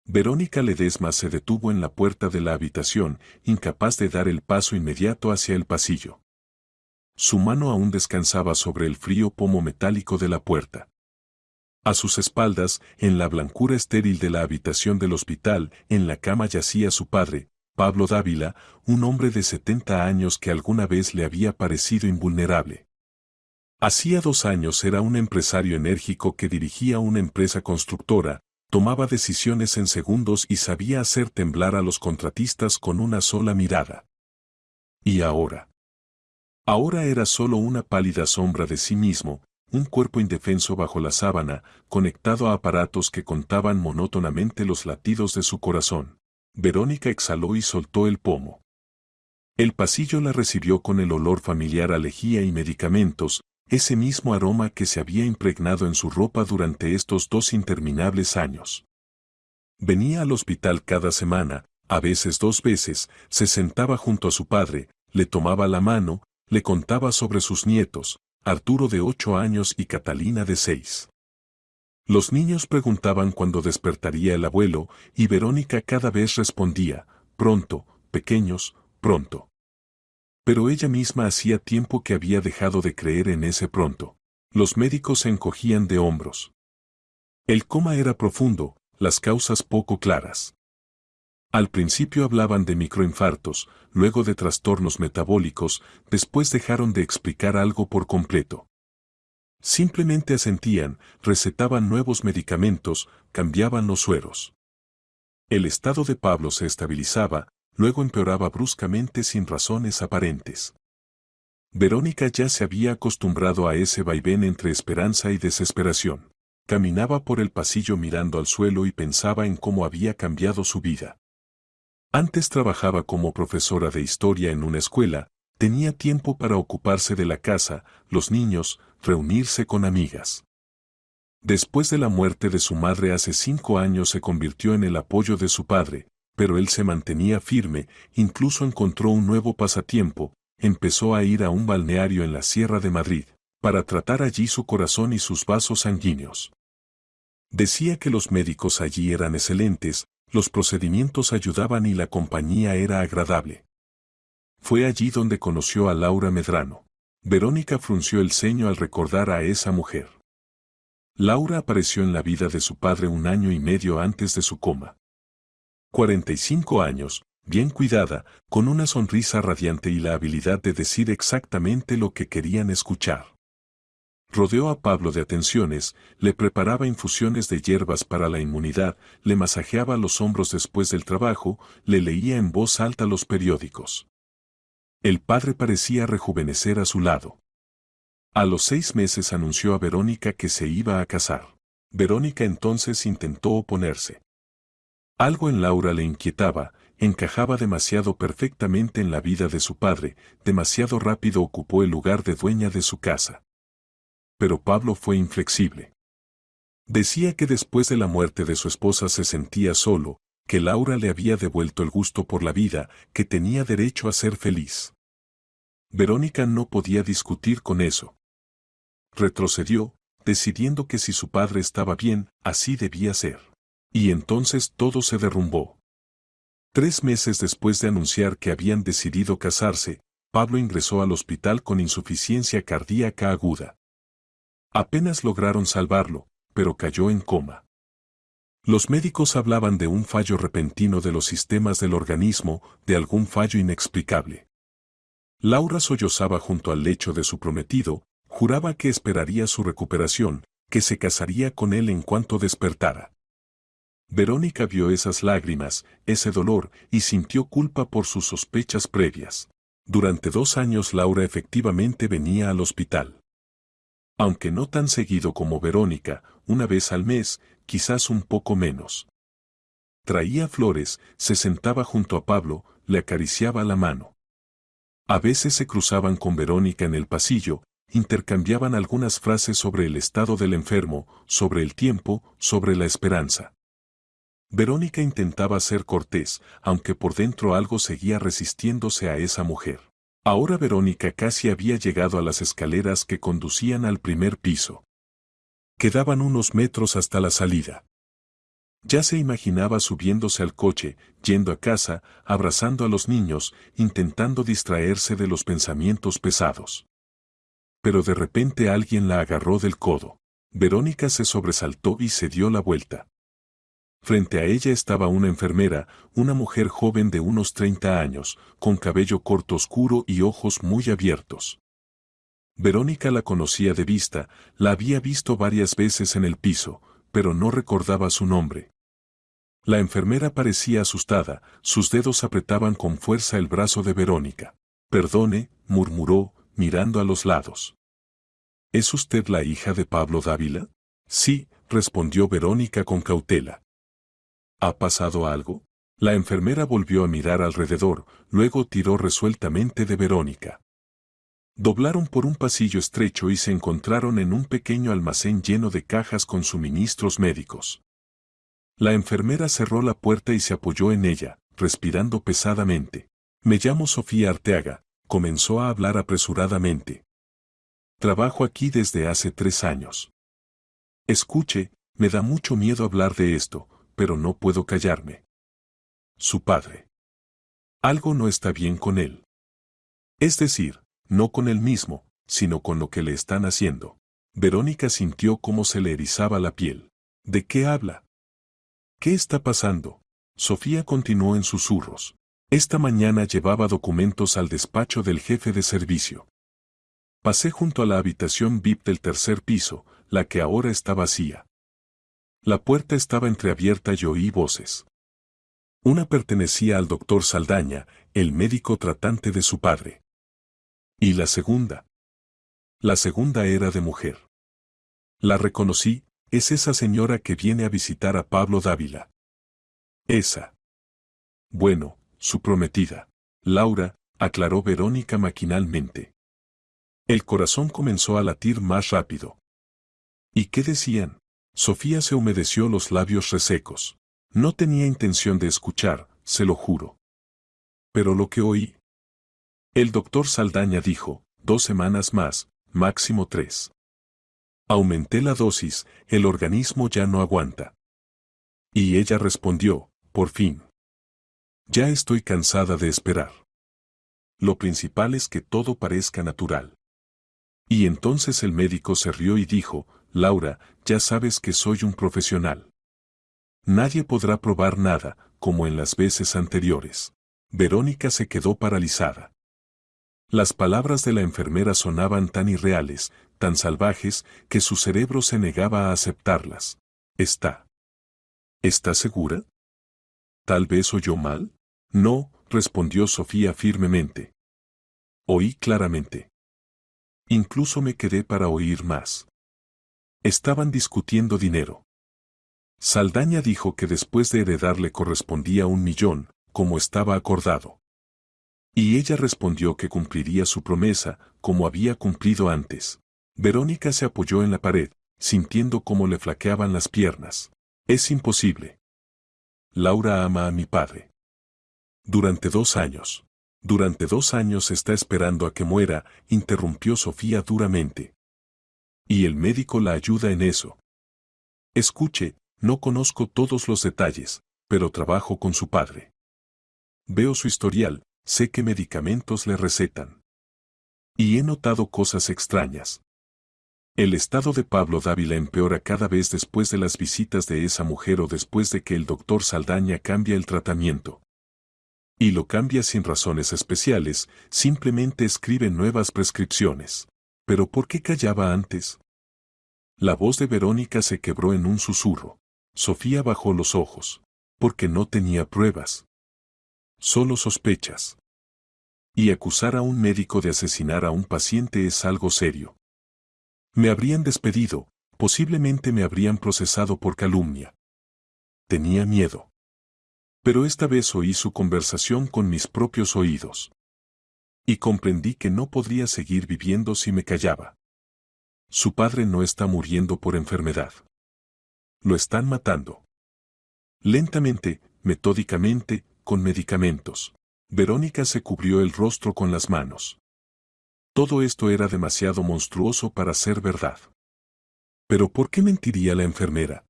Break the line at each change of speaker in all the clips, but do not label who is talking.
Verónica Ledesma se detuvo en la puerta de la habitación, incapaz de dar el paso inmediato hacia el pasillo. Su mano aún descansaba sobre el frío pomo metálico de la puerta. A sus espaldas, en la blancura estéril de la habitación del hospital, en la cama yacía su padre, Pablo Dávila, un hombre de 70 años que alguna vez le había parecido invulnerable. Hacía 2 años era un empresario enérgico que dirigía una empresa constructora, tomaba decisiones en segundos y sabía hacer temblar a los contratistas con una sola mirada. ¿Y ahora? Ahora era solo una pálida sombra de sí mismo, un cuerpo indefenso bajo la sábana, conectado a aparatos que contaban monótonamente los latidos de su corazón. Verónica exhaló y soltó el pomo. El pasillo la recibió con el olor familiar a lejía y medicamentos, ese mismo aroma que se había impregnado en su ropa durante estos 2 interminables años. Venía al hospital cada semana, a veces 2 veces, se sentaba junto a su padre, le tomaba la mano, le contaba sobre sus nietos, Arturo de 8 años y Catalina de 6. Los niños preguntaban cuándo despertaría el abuelo, y Verónica cada vez respondía, pronto, pequeños, pronto. Pero ella misma hacía tiempo que había dejado de creer en ese pronto. Los médicos se encogían de hombros. El coma era profundo, las causas poco claras. Al principio hablaban de microinfartos, luego de trastornos metabólicos, después dejaron de explicar algo por completo. Simplemente asentían, recetaban nuevos medicamentos, cambiaban los sueros. El estado de Pablo se estabilizaba, luego empeoraba bruscamente sin razones aparentes. Verónica ya se había acostumbrado a ese vaivén entre esperanza y desesperación. Caminaba por el pasillo mirando al suelo y pensaba en cómo había cambiado su vida. Antes trabajaba como profesora de historia en una escuela, tenía tiempo para ocuparse de la casa, los niños, reunirse con amigas. Después de la muerte de su madre hace 5 años se convirtió en el apoyo de su padre, pero él se mantenía firme, incluso encontró un nuevo pasatiempo, empezó a ir a un balneario en la Sierra de Madrid, para tratar allí su corazón y sus vasos sanguíneos. Decía que los médicos allí eran excelentes, los procedimientos ayudaban y la compañía era agradable. Fue allí donde conoció a Laura Medrano. Verónica frunció el ceño al recordar a esa mujer. Laura apareció en la vida de su padre 1 año y medio antes de su coma. 45 años, bien cuidada, con una sonrisa radiante y la habilidad de decir exactamente lo que querían escuchar. Rodeó a Pablo de atenciones, le preparaba infusiones de hierbas para la inmunidad, le masajeaba los hombros después del trabajo, le leía en voz alta los periódicos. El padre parecía rejuvenecer a su lado. A los 6 meses anunció a Verónica que se iba a casar. Verónica entonces intentó oponerse. Algo en Laura le inquietaba, encajaba demasiado perfectamente en la vida de su padre, demasiado rápido ocupó el lugar de dueña de su casa. Pero Pablo fue inflexible. Decía que después de la muerte de su esposa se sentía solo, que Laura le había devuelto el gusto por la vida, que tenía derecho a ser feliz. Verónica no podía discutir con eso. Retrocedió, decidiendo que si su padre estaba bien, así debía ser. Y entonces todo se derrumbó. 3 meses después de anunciar que habían decidido casarse, Pablo ingresó al hospital con insuficiencia cardíaca aguda. Apenas lograron salvarlo, pero cayó en coma. Los médicos hablaban de un fallo repentino de los sistemas del organismo, de algún fallo inexplicable. Laura sollozaba junto al lecho de su prometido, juraba que esperaría su recuperación, que se casaría con él en cuanto despertara. Verónica vio esas lágrimas, ese dolor, y sintió culpa por sus sospechas previas. Durante 2 años Laura efectivamente venía al hospital. Aunque no tan seguido como Verónica, una vez al mes, quizás un poco menos. Traía flores, se sentaba junto a Pablo, le acariciaba la mano. A veces se cruzaban con Verónica en el pasillo, intercambiaban algunas frases sobre el estado del enfermo, sobre el tiempo, sobre la esperanza. Verónica intentaba ser cortés, aunque por dentro algo seguía resistiéndose a esa mujer. Ahora Verónica casi había llegado a las escaleras que conducían al primer piso. Quedaban unos metros hasta la salida. Ya se imaginaba subiéndose al coche, yendo a casa, abrazando a los niños, intentando distraerse de los pensamientos pesados. Pero de repente alguien la agarró del codo. Verónica se sobresaltó y se dio la vuelta. Frente a ella estaba una enfermera, una mujer joven de unos 30 años, con cabello corto oscuro y ojos muy abiertos. Verónica la conocía de vista, la había visto varias veces en el piso, pero no recordaba su nombre. La enfermera parecía asustada, sus dedos apretaban con fuerza el brazo de Verónica. «Perdone», murmuró, mirando a los lados. «¿Es usted la hija de Pablo Dávila?» «Sí», respondió Verónica con cautela. «¿Ha pasado algo?» La enfermera volvió a mirar alrededor, luego tiró resueltamente de Verónica. Doblaron por un pasillo estrecho y se encontraron en un pequeño almacén lleno de cajas con suministros médicos. La enfermera cerró la puerta y se apoyó en ella, respirando pesadamente. «Me llamo Sofía Arteaga», comenzó a hablar apresuradamente. «Trabajo aquí desde hace 3 años. Escuche, me da mucho miedo hablar de esto, pero no puedo callarme. Su padre. Algo no está bien con él. Es decir, no con él mismo, sino con lo que le están haciendo». Verónica sintió cómo se le erizaba la piel. «¿De qué habla? ¿Qué está pasando?». Sofía continuó en susurros. «Esta mañana llevaba documentos al despacho del jefe de servicio. Pasé junto a la habitación VIP del tercer piso, la que ahora está vacía. La puerta estaba entreabierta y oí voces. Una pertenecía al doctor Saldaña, el médico tratante de su padre. ¿Y la segunda? La segunda era de mujer. La reconocí, es esa señora que viene a visitar a Pablo Dávila. Esa. Bueno, su prometida. Laura», aclaró Verónica maquinalmente. El corazón comenzó a latir más rápido. ¿Y qué decían? Sofía se humedeció los labios resecos. No tenía intención de escuchar, se lo juro. Pero lo que oí. El doctor Saldaña dijo, 2 semanas más, máximo 3. Aumenté la dosis, el organismo ya no aguanta. Y ella respondió, por fin. Ya estoy cansada de esperar. Lo principal es que todo parezca natural. Y entonces el médico se rió y dijo, Laura, ya sabes que soy un profesional. Nadie podrá probar nada, como en las veces anteriores. Verónica se quedó paralizada. Las palabras de la enfermera sonaban tan irreales, tan salvajes, que su cerebro se negaba a aceptarlas. ¿Está segura? ¿Tal vez oyó mal? No, respondió Sofía firmemente. Oí claramente. Incluso me quedé para oír más. Estaban discutiendo dinero. Saldaña dijo que después de heredar le correspondía 1 millón, como estaba acordado. Y ella respondió que cumpliría su promesa, como había cumplido antes. Verónica se apoyó en la pared, sintiendo cómo le flaqueaban las piernas. Es imposible. Laura ama a mi padre. Durante 2 años. Durante 2 años está esperando a que muera, interrumpió Sofía duramente. Y el médico la ayuda en eso. Escuche, no conozco todos los detalles, pero trabajo con su padre. Veo su historial, sé qué medicamentos le recetan. Y he notado cosas extrañas. El estado de Pablo Dávila empeora cada vez después de las visitas de esa mujer o después de que el doctor Saldaña cambia el tratamiento. Y lo cambia sin razones especiales, simplemente escribe nuevas prescripciones. ¿Pero por qué callaba antes? La voz de Verónica se quebró en un susurro. Sofía bajó los ojos. Porque no tenía pruebas. Solo sospechas. Y acusar a un médico de asesinar a un paciente es algo serio. Me habrían despedido, posiblemente me habrían procesado por calumnia. Tenía miedo. Pero esta vez oí su conversación con mis propios oídos. Y comprendí que no podría seguir viviendo si me callaba. Su padre no está muriendo por enfermedad. Lo están matando. Lentamente, metódicamente, con medicamentos. Verónica se cubrió el rostro con las manos. Todo esto era demasiado monstruoso para ser verdad. ¿Pero por qué mentiría la enfermera?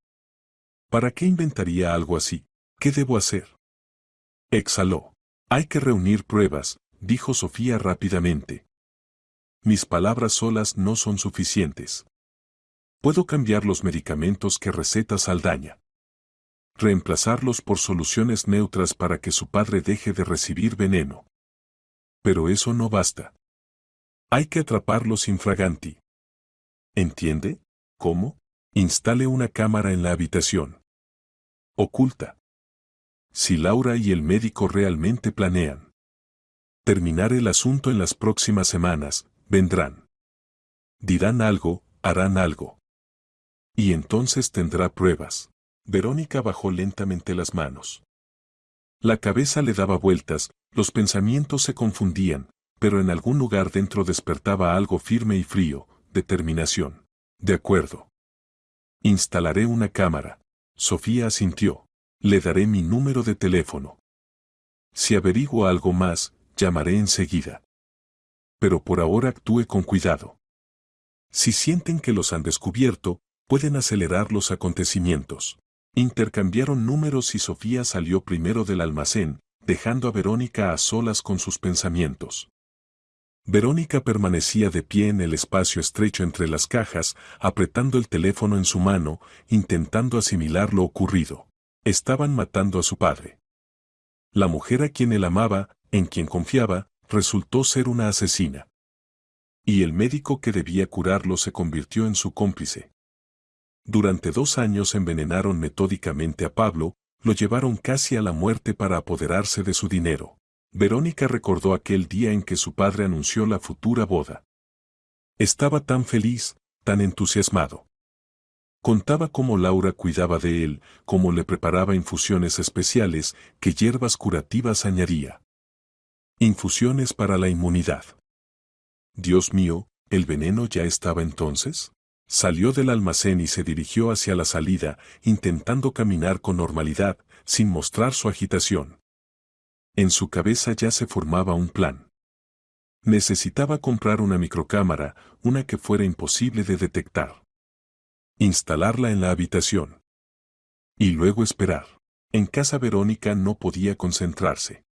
¿Para qué inventaría algo así? ¿Qué debo hacer? Exhaló. Hay que reunir pruebas, dijo Sofía rápidamente. Mis palabras solas no son suficientes. Puedo cambiar los medicamentos que receta Saldaña. Reemplazarlos por soluciones neutras para que su padre deje de recibir veneno. Pero eso no basta. Hay que atraparlos infraganti. ¿Entiende? ¿Cómo? Instale una cámara en la habitación. Oculta. Si Laura y el médico realmente planean terminar el asunto en las próximas semanas, vendrán. Dirán algo, harán algo. Y entonces tendrá pruebas. Verónica bajó lentamente las manos. La cabeza le daba vueltas, los pensamientos se confundían, pero en algún lugar dentro despertaba algo firme y frío, determinación. De acuerdo. Instalaré una cámara. Sofía asintió. Le daré mi número de teléfono. Si averiguo algo más, llamaré enseguida. Pero por ahora actúe con cuidado. Si sienten que los han descubierto, pueden acelerar los acontecimientos. Intercambiaron números y Sofía salió primero del almacén, dejando a Verónica a solas con sus pensamientos. Verónica permanecía de pie en el espacio estrecho entre las cajas, apretando el teléfono en su mano, intentando asimilar lo ocurrido. Estaban matando a su padre. La mujer a quien él amaba, en quien confiaba, resultó ser una asesina. Y el médico que debía curarlo se convirtió en su cómplice. Durante 2 años envenenaron metódicamente a Pablo, lo llevaron casi a la muerte para apoderarse de su dinero. Verónica recordó aquel día en que su padre anunció la futura boda. Estaba tan feliz, tan entusiasmado. Contaba cómo Laura cuidaba de él, cómo le preparaba infusiones especiales, qué hierbas curativas añadía. Infusiones para la inmunidad. Dios mío, ¿el veneno ya estaba entonces? Salió del almacén y se dirigió hacia la salida, intentando caminar con normalidad, sin mostrar su agitación. En su cabeza ya se formaba un plan. Necesitaba comprar una microcámara, una que fuera imposible de detectar. Instalarla en la habitación. Y luego esperar. En casa Verónica no podía concentrarse.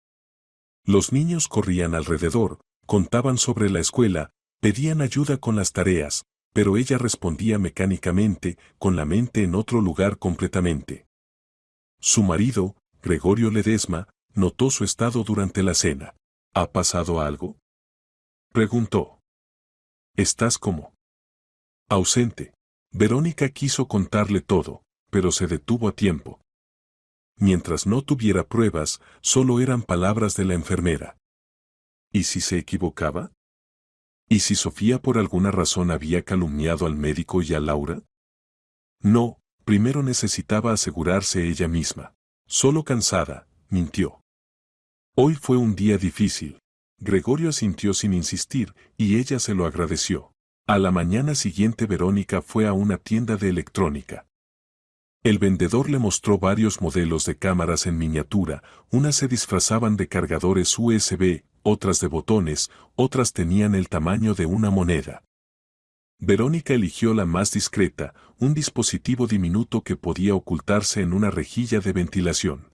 Los niños corrían alrededor, contaban sobre la escuela, pedían ayuda con las tareas, pero ella respondía mecánicamente, con la mente en otro lugar completamente. Su marido, Gregorio Ledesma, notó su estado durante la cena. ¿Ha pasado algo? Preguntó. ¿Estás como? Ausente. Verónica quiso contarle todo, pero se detuvo a tiempo. Mientras no tuviera pruebas, solo eran palabras de la enfermera. ¿Y si se equivocaba? ¿Y si Sofía por alguna razón había calumniado al médico y a Laura? No, primero necesitaba asegurarse ella misma. Solo cansada, mintió. Hoy fue un día difícil. Gregorio asintió sin insistir, y ella se lo agradeció. A la mañana siguiente Verónica fue a una tienda de electrónica. El vendedor le mostró varios modelos de cámaras en miniatura, unas se disfrazaban de cargadores USB, otras de botones, otras tenían el tamaño de una moneda. Verónica eligió la más discreta, un dispositivo diminuto que podía ocultarse en una rejilla de ventilación.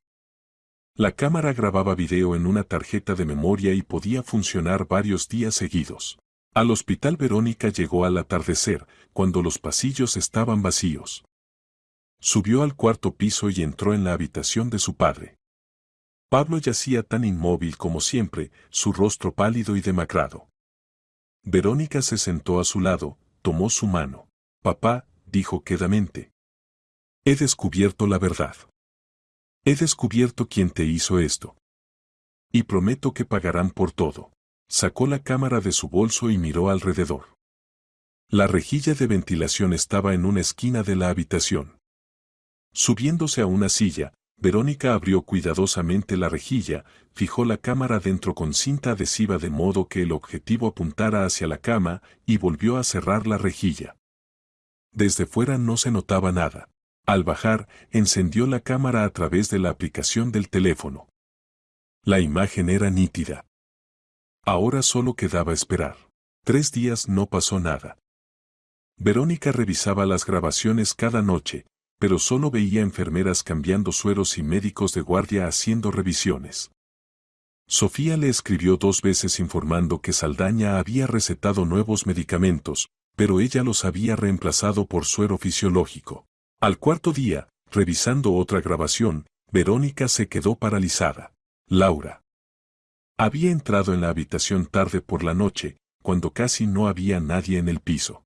La cámara grababa video en una tarjeta de memoria y podía funcionar varios días seguidos. Al hospital Verónica llegó al atardecer, cuando los pasillos estaban vacíos. Subió al 4.º piso y entró en la habitación de su padre. Pablo yacía tan inmóvil como siempre, su rostro pálido y demacrado. Verónica se sentó a su lado, tomó su mano. Papá, dijo quedamente. He descubierto la verdad. He descubierto quién te hizo esto. Y prometo que pagarán por todo. Sacó la cámara de su bolso y miró alrededor. La rejilla de ventilación estaba en una esquina de la habitación. Subiéndose a una silla, Verónica abrió cuidadosamente la rejilla, fijó la cámara dentro con cinta adhesiva de modo que el objetivo apuntara hacia la cama y volvió a cerrar la rejilla. Desde fuera no se notaba nada. Al bajar, encendió la cámara a través de la aplicación del teléfono. La imagen era nítida. Ahora solo quedaba esperar. 3 días no pasó nada. Verónica revisaba las grabaciones cada noche, pero solo veía enfermeras cambiando sueros y médicos de guardia haciendo revisiones. Sofía le escribió 2 veces informando que Saldaña había recetado nuevos medicamentos, pero ella los había reemplazado por suero fisiológico. Al cuarto día, revisando otra grabación, Verónica se quedó paralizada. Laura había entrado en la habitación tarde por la noche, cuando casi no había nadie en el piso.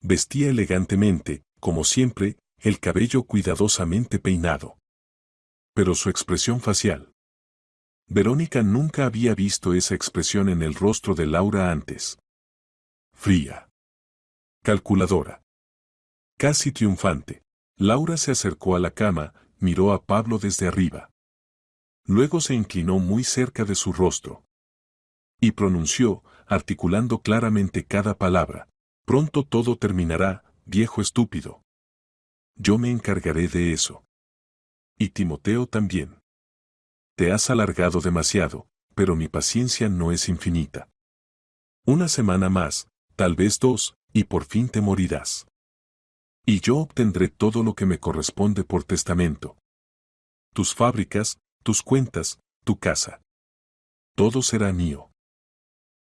Vestía elegantemente, como siempre, el cabello cuidadosamente peinado. Pero su expresión facial. Verónica nunca había visto esa expresión en el rostro de Laura antes. Fría. Calculadora. Casi triunfante. Laura se acercó a la cama, miró a Pablo desde arriba. Luego se inclinó muy cerca de su rostro. Y pronunció, articulando claramente cada palabra. Pronto todo terminará, viejo estúpido. Yo me encargaré de eso. Y Timoteo también. Te has alargado demasiado, pero mi paciencia no es infinita. Una semana más, tal vez 2, y por fin te morirás. Y yo obtendré todo lo que me corresponde por testamento. Tus fábricas, tus cuentas, tu casa. Todo será mío.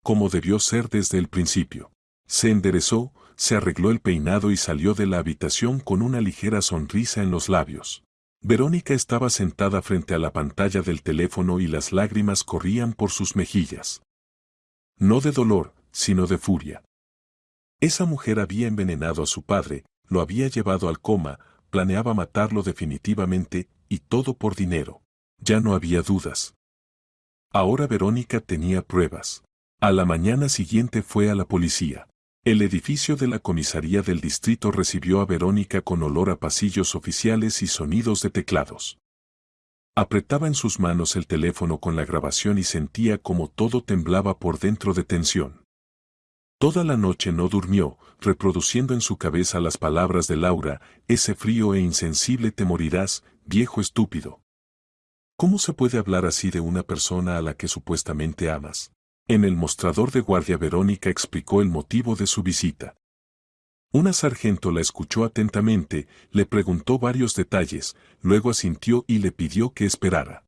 Como debió ser desde el principio. Se enderezó, se arregló el peinado y salió de la habitación con una ligera sonrisa en los labios. Verónica estaba sentada frente a la pantalla del teléfono y las lágrimas corrían por sus mejillas. No de dolor, sino de furia. Esa mujer había envenenado a su padre, lo había llevado al coma, planeaba matarlo definitivamente, y todo por dinero. Ya no había dudas. Ahora Verónica tenía pruebas. A la mañana siguiente fue a la policía. El edificio de la comisaría del distrito recibió a Verónica con olor a pasillos oficiales y sonidos de teclados. Apretaba en sus manos el teléfono con la grabación y sentía como todo temblaba por dentro de tensión. Toda la noche no durmió, reproduciendo en su cabeza las palabras de Laura, ese frío e insensible te morirás, viejo estúpido. ¿Cómo se puede hablar así de una persona a la que supuestamente amas? En el mostrador de guardia Verónica explicó el motivo de su visita. Una sargento la escuchó atentamente, le preguntó varios detalles, luego asintió y le pidió que esperara.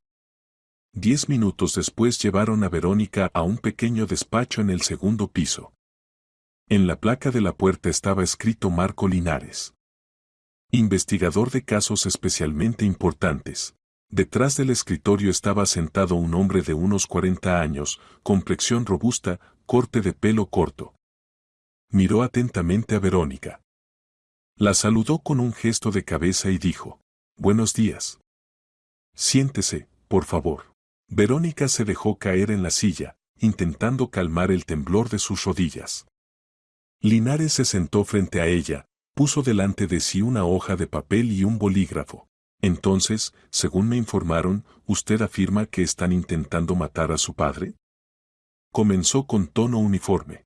10 minutos después llevaron a Verónica a un pequeño despacho en el segundo piso. En la placa de la puerta estaba escrito Marco Linares. Investigador de casos especialmente importantes. Detrás del escritorio estaba sentado un hombre de unos 40 años, complexión robusta, corte de pelo corto. Miró atentamente a Verónica. La saludó con un gesto de cabeza y dijo, «Buenos días. Siéntese, por favor». Verónica se dejó caer en la silla, intentando calmar el temblor de sus rodillas. Linares se sentó frente a ella, puso delante de sí una hoja de papel y un bolígrafo. Entonces, según me informaron, ¿usted afirma que están intentando matar a su padre? Comenzó con tono uniforme.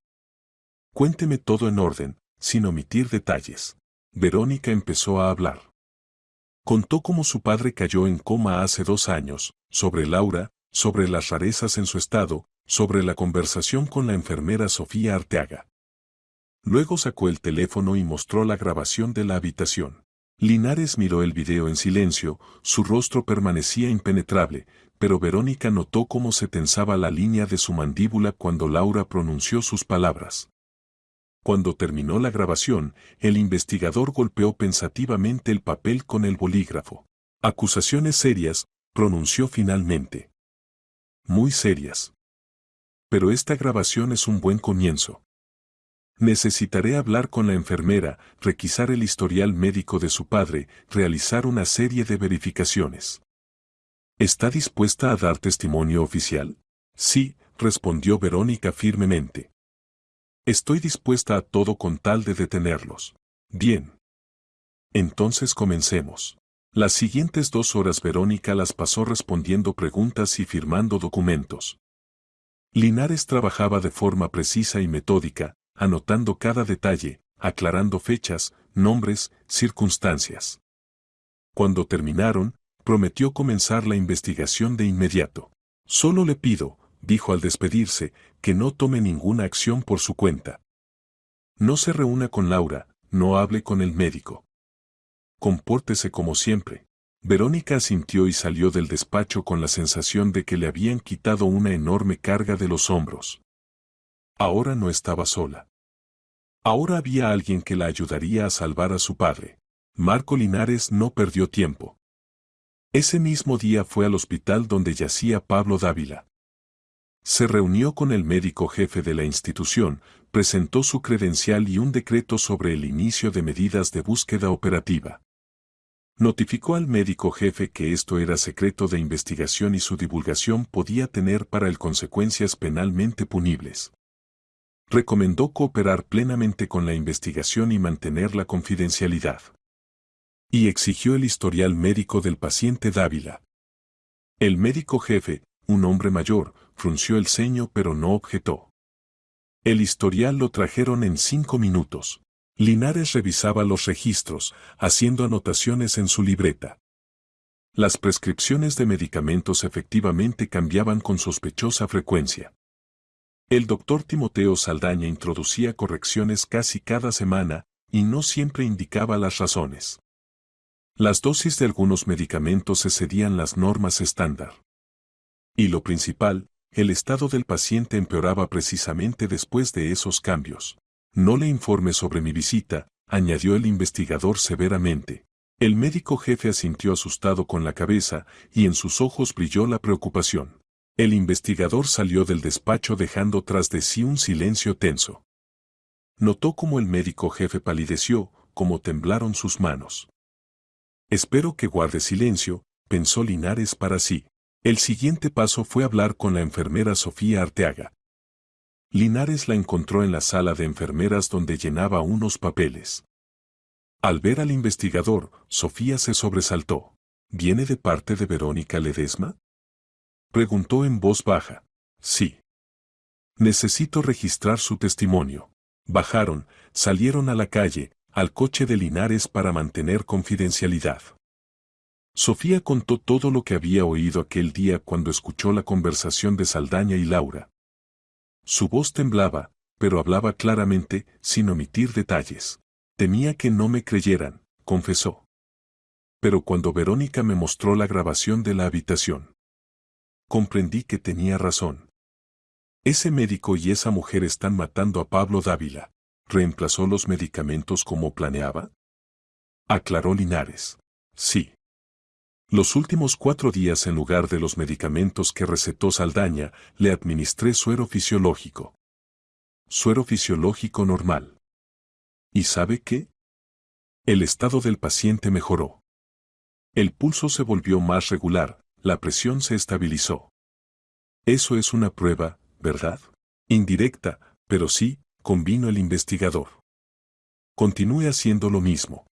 Cuénteme todo en orden, sin omitir detalles. Verónica empezó a hablar. Contó cómo su padre cayó en coma hace 2 años, sobre Laura, sobre las rarezas en su estado, sobre la conversación con la enfermera Sofía Arteaga. Luego sacó el teléfono y mostró la grabación de la habitación. Linares miró el video en silencio, su rostro permanecía impenetrable, pero Verónica notó cómo se tensaba la línea de su mandíbula cuando Laura pronunció sus palabras. Cuando terminó la grabación, el investigador golpeó pensativamente el papel con el bolígrafo. Acusaciones serias, pronunció finalmente. Muy serias. Pero esta grabación es un buen comienzo. Necesitaré hablar con la enfermera, requisar el historial médico de su padre, realizar una serie de verificaciones. ¿Está dispuesta a dar testimonio oficial? Sí, respondió Verónica firmemente. Estoy dispuesta a todo con tal de detenerlos. Bien. Entonces comencemos. Las siguientes 2 horas Verónica las pasó respondiendo preguntas y firmando documentos. Linares trabajaba de forma precisa y metódica, anotando cada detalle, aclarando fechas, nombres, circunstancias. Cuando terminaron, prometió comenzar la investigación de inmediato. Solo le pido, dijo al despedirse, que no tome ninguna acción por su cuenta. No se reúna con Laura, no hable con el médico. Compórtese como siempre. Verónica asintió y salió del despacho con la sensación de que le habían quitado una enorme carga de los hombros. Ahora no estaba sola. Ahora había alguien que la ayudaría a salvar a su padre. Marco Linares no perdió tiempo. Ese mismo día fue al hospital donde yacía Pablo Dávila. Se reunió con el médico jefe de la institución, presentó su credencial y un decreto sobre el inicio de medidas de búsqueda operativa. Notificó al médico jefe que esto era secreto de investigación y su divulgación podía tener para él consecuencias penalmente punibles. Recomendó cooperar plenamente con la investigación y mantener la confidencialidad. Y exigió el historial médico del paciente Dávila. El médico jefe, un hombre mayor, frunció el ceño pero no objetó. El historial lo trajeron en 5 minutos. Linares revisaba los registros, haciendo anotaciones en su libreta. Las prescripciones de medicamentos efectivamente cambiaban con sospechosa frecuencia. El doctor Timoteo Saldaña introducía correcciones casi cada semana, y no siempre indicaba las razones. Las dosis de algunos medicamentos excedían las normas estándar. Y lo principal, el estado del paciente empeoraba precisamente después de esos cambios. No le informe sobre mi visita, añadió el investigador severamente. El médico jefe asintió asustado con la cabeza, y en sus ojos brilló la preocupación. El investigador salió del despacho dejando tras de sí un silencio tenso. Notó cómo el médico jefe palideció, cómo temblaron sus manos. Espero que guarde silencio, pensó Linares para sí. El siguiente paso fue hablar con la enfermera Sofía Arteaga. Linares la encontró en la sala de enfermeras donde llenaba unos papeles. Al ver al investigador, Sofía se sobresaltó. ¿Viene de parte de Verónica Ledesma? Preguntó en voz baja. Sí. Necesito registrar su testimonio. Bajaron, salieron a la calle, al coche de Linares para mantener confidencialidad. Sofía contó todo lo que había oído aquel día cuando escuchó la conversación de Saldaña y Laura. Su voz temblaba, pero hablaba claramente, sin omitir detalles. Temía que no me creyeran, confesó. Pero cuando Verónica me mostró la grabación de la habitación, comprendí que tenía razón. Ese médico y esa mujer están matando a Pablo Dávila. ¿Reemplazó los medicamentos como planeaba? Aclaró Linares. Sí. Los últimos 4 días en lugar de los medicamentos que recetó Saldaña, le administré suero fisiológico. Suero fisiológico normal. ¿Y sabe qué? El estado del paciente mejoró. El pulso se volvió más regular, la presión se estabilizó. Eso es una prueba, ¿verdad? Indirecta, pero sí, convino el investigador. Continúe haciendo lo mismo.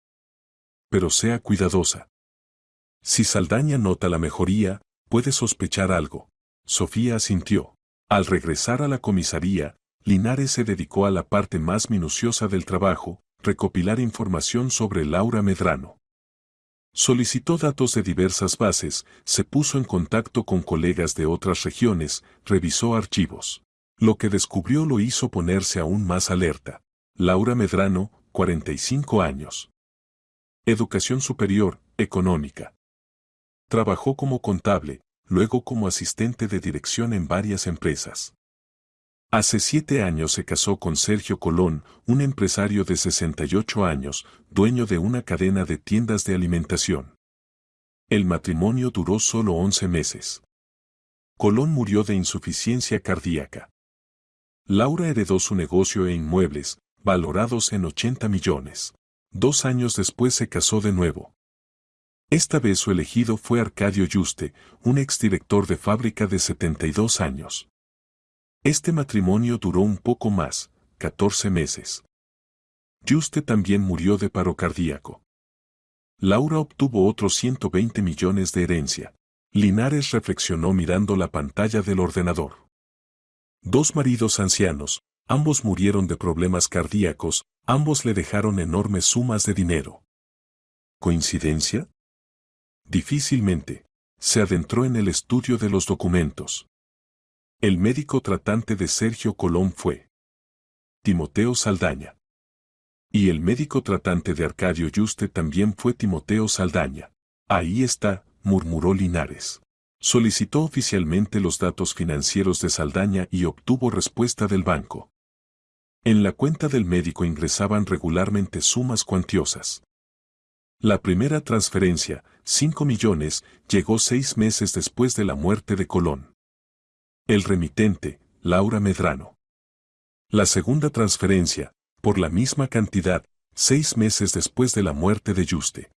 Pero sea cuidadosa. Si Saldaña nota la mejoría, puede sospechar algo. Sofía asintió. Al regresar a la comisaría, Linares se dedicó a la parte más minuciosa del trabajo, recopilar información sobre Laura Medrano. Solicitó datos de diversas bases, se puso en contacto con colegas de otras regiones, revisó archivos. Lo que descubrió lo hizo ponerse aún más alerta. Laura Medrano, 45 años. Educación superior, económica. Trabajó como contable, luego como asistente de dirección en varias empresas. Hace 7 años se casó con Sergio Colón, un empresario de 68 años, dueño de una cadena de tiendas de alimentación. El matrimonio duró solo 11 meses. Colón murió de insuficiencia cardíaca. Laura heredó su negocio e inmuebles, valorados en 80 millones. 2 años después se casó de nuevo. Esta vez su elegido fue Arcadio Yuste, un exdirector de fábrica de 72 años. Este matrimonio duró un poco más, 14 meses. Yuste también murió de paro cardíaco. Laura obtuvo otros 120 millones de herencia. Linares reflexionó mirando la pantalla del ordenador. 2 maridos ancianos, ambos murieron de problemas cardíacos, ambos le dejaron enormes sumas de dinero. ¿Coincidencia? Difícilmente. Se adentró en el estudio de los documentos. El médico tratante de Sergio Colón fue Timoteo Saldaña. Y el médico tratante de Arcadio Yuste también fue Timoteo Saldaña. Ahí está, murmuró Linares. Solicitó oficialmente los datos financieros de Saldaña y obtuvo respuesta del banco. En la cuenta del médico ingresaban regularmente sumas cuantiosas. La primera transferencia, 5 millones, llegó 6 meses después de la muerte de Colón. El remitente, Laura Medrano. La segunda transferencia, por la misma cantidad, 6 meses después de la muerte de Yuste.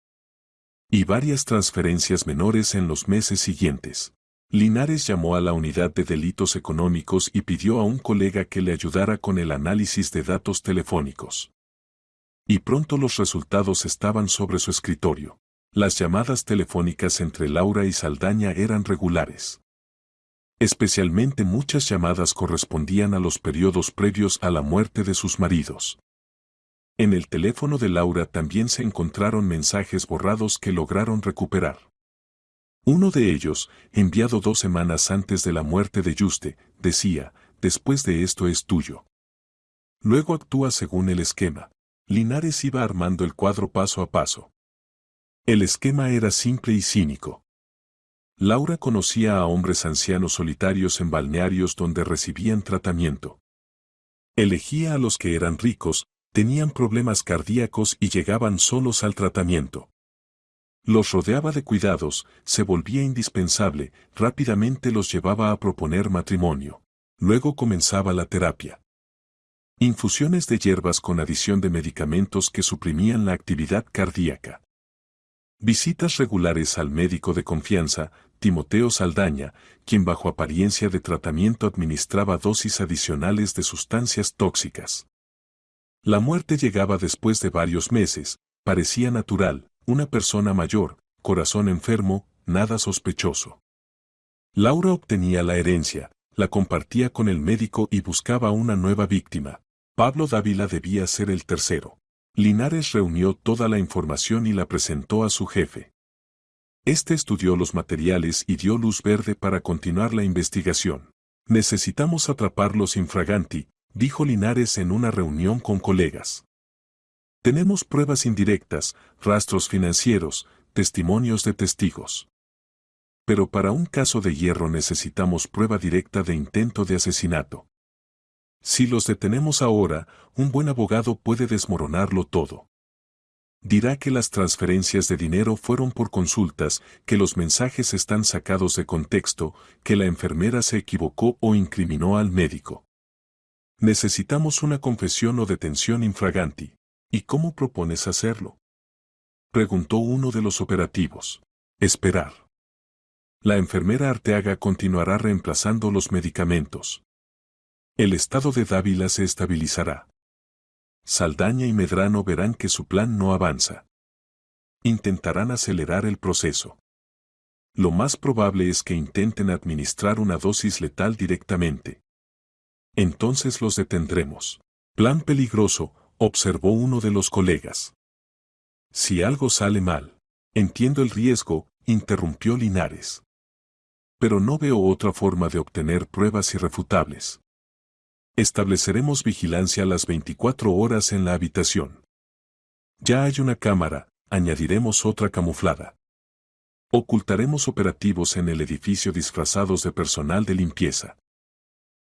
Y varias transferencias menores en los meses siguientes. Linares llamó a la unidad de delitos económicos y pidió a un colega que le ayudara con el análisis de datos telefónicos. Y pronto los resultados estaban sobre su escritorio. Las llamadas telefónicas entre Laura y Saldaña eran regulares. Especialmente muchas llamadas correspondían a los periodos previos a la muerte de sus maridos. En el teléfono de Laura también se encontraron mensajes borrados que lograron recuperar. Uno de ellos, enviado 2 semanas antes de la muerte de Yuste, decía: «Después de esto es tuyo». Luego actúa según el esquema. Linares iba armando el cuadro paso a paso. El esquema era simple y cínico. Laura conocía a hombres ancianos solitarios en balnearios donde recibían tratamiento. Elegía a los que eran ricos, tenían problemas cardíacos y llegaban solos al tratamiento. Los rodeaba de cuidados, se volvía indispensable, rápidamente los llevaba a proponer matrimonio. Luego comenzaba la terapia. Infusiones de hierbas con adición de medicamentos que suprimían la actividad cardíaca. Visitas regulares al médico de confianza, Timoteo Saldaña, quien bajo apariencia de tratamiento administraba dosis adicionales de sustancias tóxicas. La muerte llegaba después de varios meses, parecía natural, una persona mayor, corazón enfermo, nada sospechoso. Laura obtenía la herencia, la compartía con el médico y buscaba una nueva víctima. Pablo Dávila debía ser el tercero. Linares reunió toda la información y la presentó a su jefe. Este estudió los materiales y dio luz verde para continuar la investigación. Necesitamos atraparlos infraganti, dijo Linares en una reunión con colegas. Tenemos pruebas indirectas, rastros financieros, testimonios de testigos. Pero para un caso de hierro necesitamos prueba directa de intento de asesinato. Si los detenemos ahora, un buen abogado puede desmoronarlo todo. Dirá que las transferencias de dinero fueron por consultas, que los mensajes están sacados de contexto, que la enfermera se equivocó o incriminó al médico. Necesitamos una confesión o detención infraganti. ¿Y cómo propones hacerlo?, preguntó uno de los operativos. Esperar. La enfermera Arteaga continuará reemplazando los medicamentos. El estado de Dávila se estabilizará. Saldaña y Medrano verán que su plan no avanza. Intentarán acelerar el proceso. Lo más probable es que intenten administrar una dosis letal directamente. Entonces los detendremos. Plan peligroso, observó uno de los colegas. Si algo sale mal. Entiendo el riesgo, interrumpió Linares. Pero no veo otra forma de obtener pruebas irrefutables. Estableceremos vigilancia las 24 horas en la habitación. Ya hay una cámara, añadiremos otra camuflada. Ocultaremos operativos en el edificio disfrazados de personal de limpieza.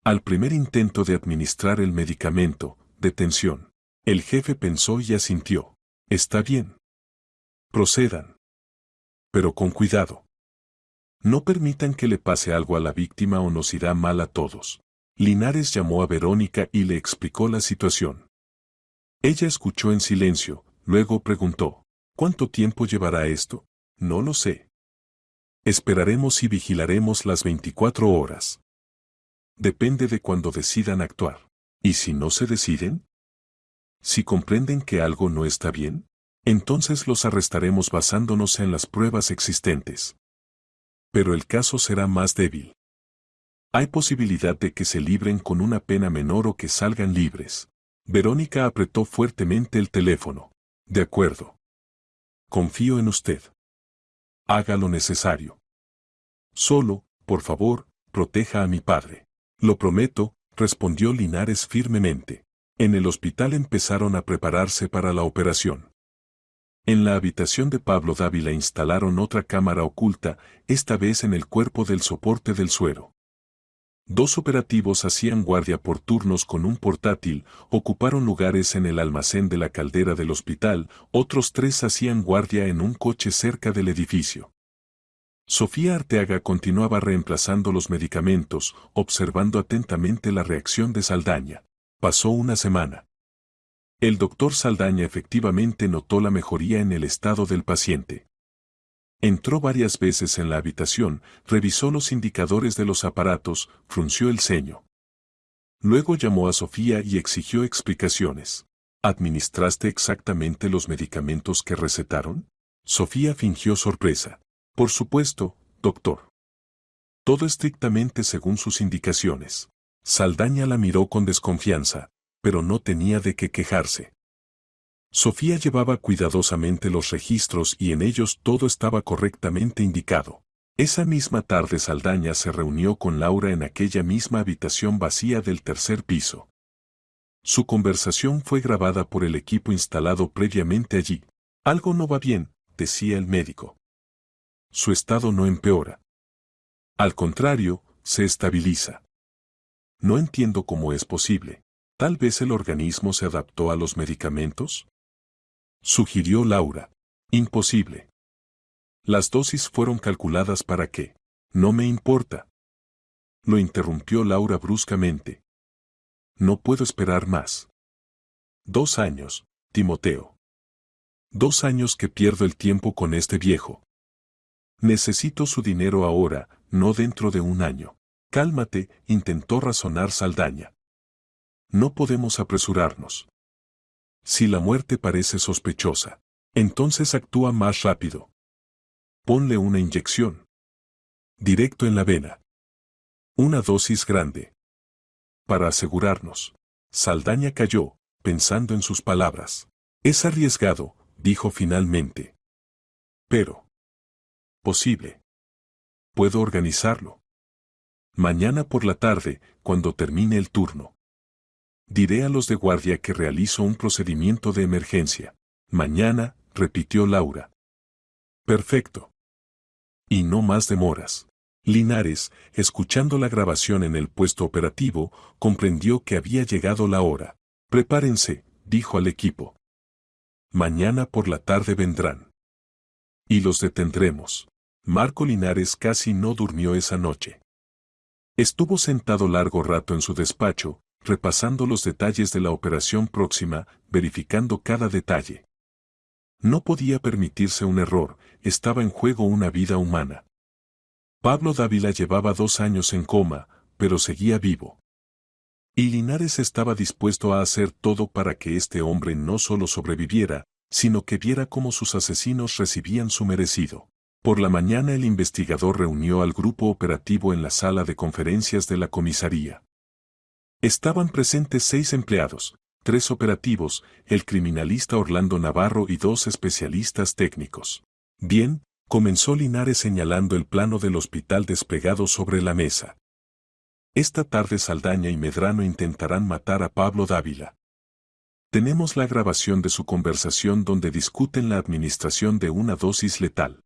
Al primer intento de administrar el medicamento, detención. El jefe pensó y asintió. Está bien. Procedan. Pero con cuidado. No permitan que le pase algo a la víctima o nos irá mal a todos. Linares llamó a Verónica y le explicó la situación. Ella escuchó en silencio, luego preguntó: ¿cuánto tiempo llevará esto? No lo sé. Esperaremos y vigilaremos las 24 horas. Depende de cuando decidan actuar. ¿Y si no se deciden? Si comprenden que algo no está bien, entonces los arrestaremos basándonos en las pruebas existentes. Pero el caso será más débil. Hay posibilidad de que se libren con una pena menor o que salgan libres. Verónica apretó fuertemente el teléfono. De acuerdo. Confío en usted. Haga lo necesario. Solo, por favor, proteja a mi padre. Lo prometo, respondió Linares firmemente. En el hospital empezaron a prepararse para la operación. En la habitación de Pablo Dávila instalaron otra cámara oculta, esta vez en el cuerpo del soporte del suero. 2 operativos hacían guardia por turnos con un portátil, ocuparon lugares en el almacén de la caldera del hospital, otros 3 hacían guardia en un coche cerca del edificio. Sofía Arteaga continuaba reemplazando los medicamentos, observando atentamente la reacción de Saldaña. Pasó una semana. El doctor Saldaña efectivamente notó la mejoría en el estado del paciente. Entró varias veces en la habitación, revisó los indicadores de los aparatos, frunció el ceño. Luego llamó a Sofía y exigió explicaciones. ¿Administraste exactamente los medicamentos que recetaron? Sofía fingió sorpresa. Por supuesto, doctor. Todo estrictamente según sus indicaciones. Saldaña la miró con desconfianza, pero no tenía de qué quejarse. Sofía llevaba cuidadosamente los registros y en ellos todo estaba correctamente indicado. Esa misma tarde Saldaña se reunió con Laura en aquella misma habitación vacía del tercer piso. Su conversación fue grabada por el equipo instalado previamente allí. Algo no va bien, decía el médico. Su estado no empeora. Al contrario, se estabiliza. No entiendo cómo es posible. ¿Tal vez el organismo se adaptó a los medicamentos? Sugirió Laura. Imposible. Las dosis fueron calculadas para qué. No me importa. Lo interrumpió Laura bruscamente. No puedo esperar más. 2 años, Timoteo. 2 años que pierdo el tiempo con este viejo. Necesito su dinero ahora, no dentro de 1 año. Cálmate, intentó razonar Saldaña. No podemos apresurarnos. Si la muerte parece sospechosa, entonces actúa más rápido. Ponle una inyección. Directo en la vena. Una dosis grande. Para asegurarnos. Saldaña calló, pensando en sus palabras. Es arriesgado, dijo finalmente. Pero. Posible. Puedo organizarlo. Mañana por la tarde, cuando termine el turno. Diré a los de guardia que realizo un procedimiento de emergencia. Mañana, repitió Laura. Perfecto. Y no más demoras. Linares, escuchando la grabación en el puesto operativo, comprendió que había llegado la hora. Prepárense, dijo al equipo. Mañana por la tarde vendrán. Y los detendremos. Marco Linares casi no durmió esa noche. Estuvo sentado largo rato en su despacho, repasando los detalles de la operación próxima, verificando cada detalle. No podía permitirse un error, estaba en juego una vida humana. Pablo Dávila llevaba 2 años en coma, pero seguía vivo. Y Linares estaba dispuesto a hacer todo para que este hombre no solo sobreviviera, sino que viera cómo sus asesinos recibían su merecido. Por la mañana el investigador reunió al grupo operativo en la sala de conferencias de la comisaría. Estaban presentes 6 empleados, 3 operativos, el criminalista Orlando Navarro y 2 especialistas técnicos. Bien, comenzó Linares señalando el plano del hospital desplegado sobre la mesa. Esta tarde Saldaña y Medrano intentarán matar a Pablo Dávila. Tenemos la grabación de su conversación donde discuten la administración de una dosis letal.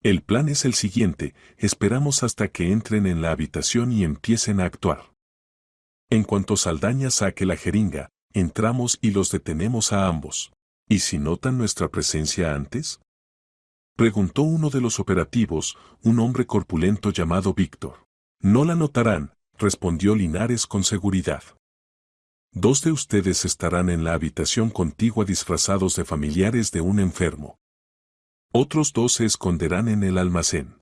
El plan es el siguiente, esperamos hasta que entren en la habitación y empiecen a actuar. En cuanto Saldaña saque la jeringa, entramos y los detenemos a ambos. ¿Y si notan nuestra presencia antes? Preguntó uno de los operativos, un hombre corpulento llamado Víctor. No la notarán, respondió Linares con seguridad. 2 de ustedes estarán en la habitación contigua disfrazados de familiares de un enfermo. Otros 2 se esconderán en el almacén.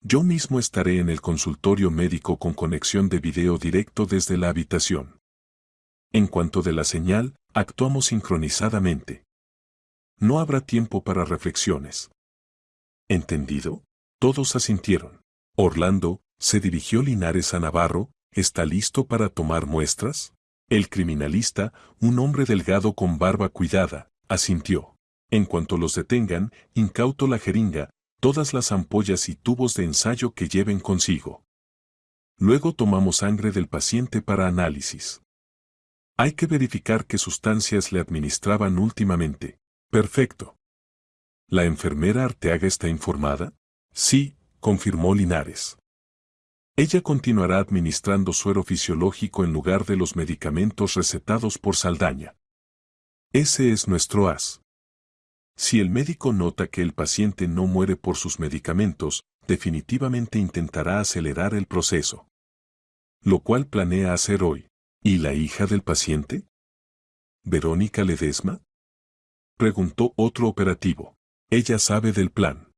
Yo mismo estaré en el consultorio médico con conexión de video directo desde la habitación. En cuanto de la señal, actuamos sincronizadamente. No habrá tiempo para reflexiones. ¿Entendido? Todos asintieron. Orlando, se dirigió Linares a Navarro, ¿está listo para tomar muestras? El criminalista, un hombre delgado con barba cuidada, asintió. En cuanto los detengan, incauto la jeringa, todas las ampollas y tubos de ensayo que lleven consigo. Luego tomamos sangre del paciente para análisis. Hay que verificar qué sustancias le administraban últimamente. Perfecto. ¿La enfermera Arteaga está informada? Sí, confirmó Linares. Ella continuará administrando suero fisiológico en lugar de los medicamentos recetados por Saldaña. Ese es nuestro as. Si el médico nota que el paciente no muere por sus medicamentos, definitivamente intentará acelerar el proceso. Lo cual planea hacer hoy. ¿Y la hija del paciente? ¿Verónica Ledesma? Preguntó otro operativo. Ella sabe del plan.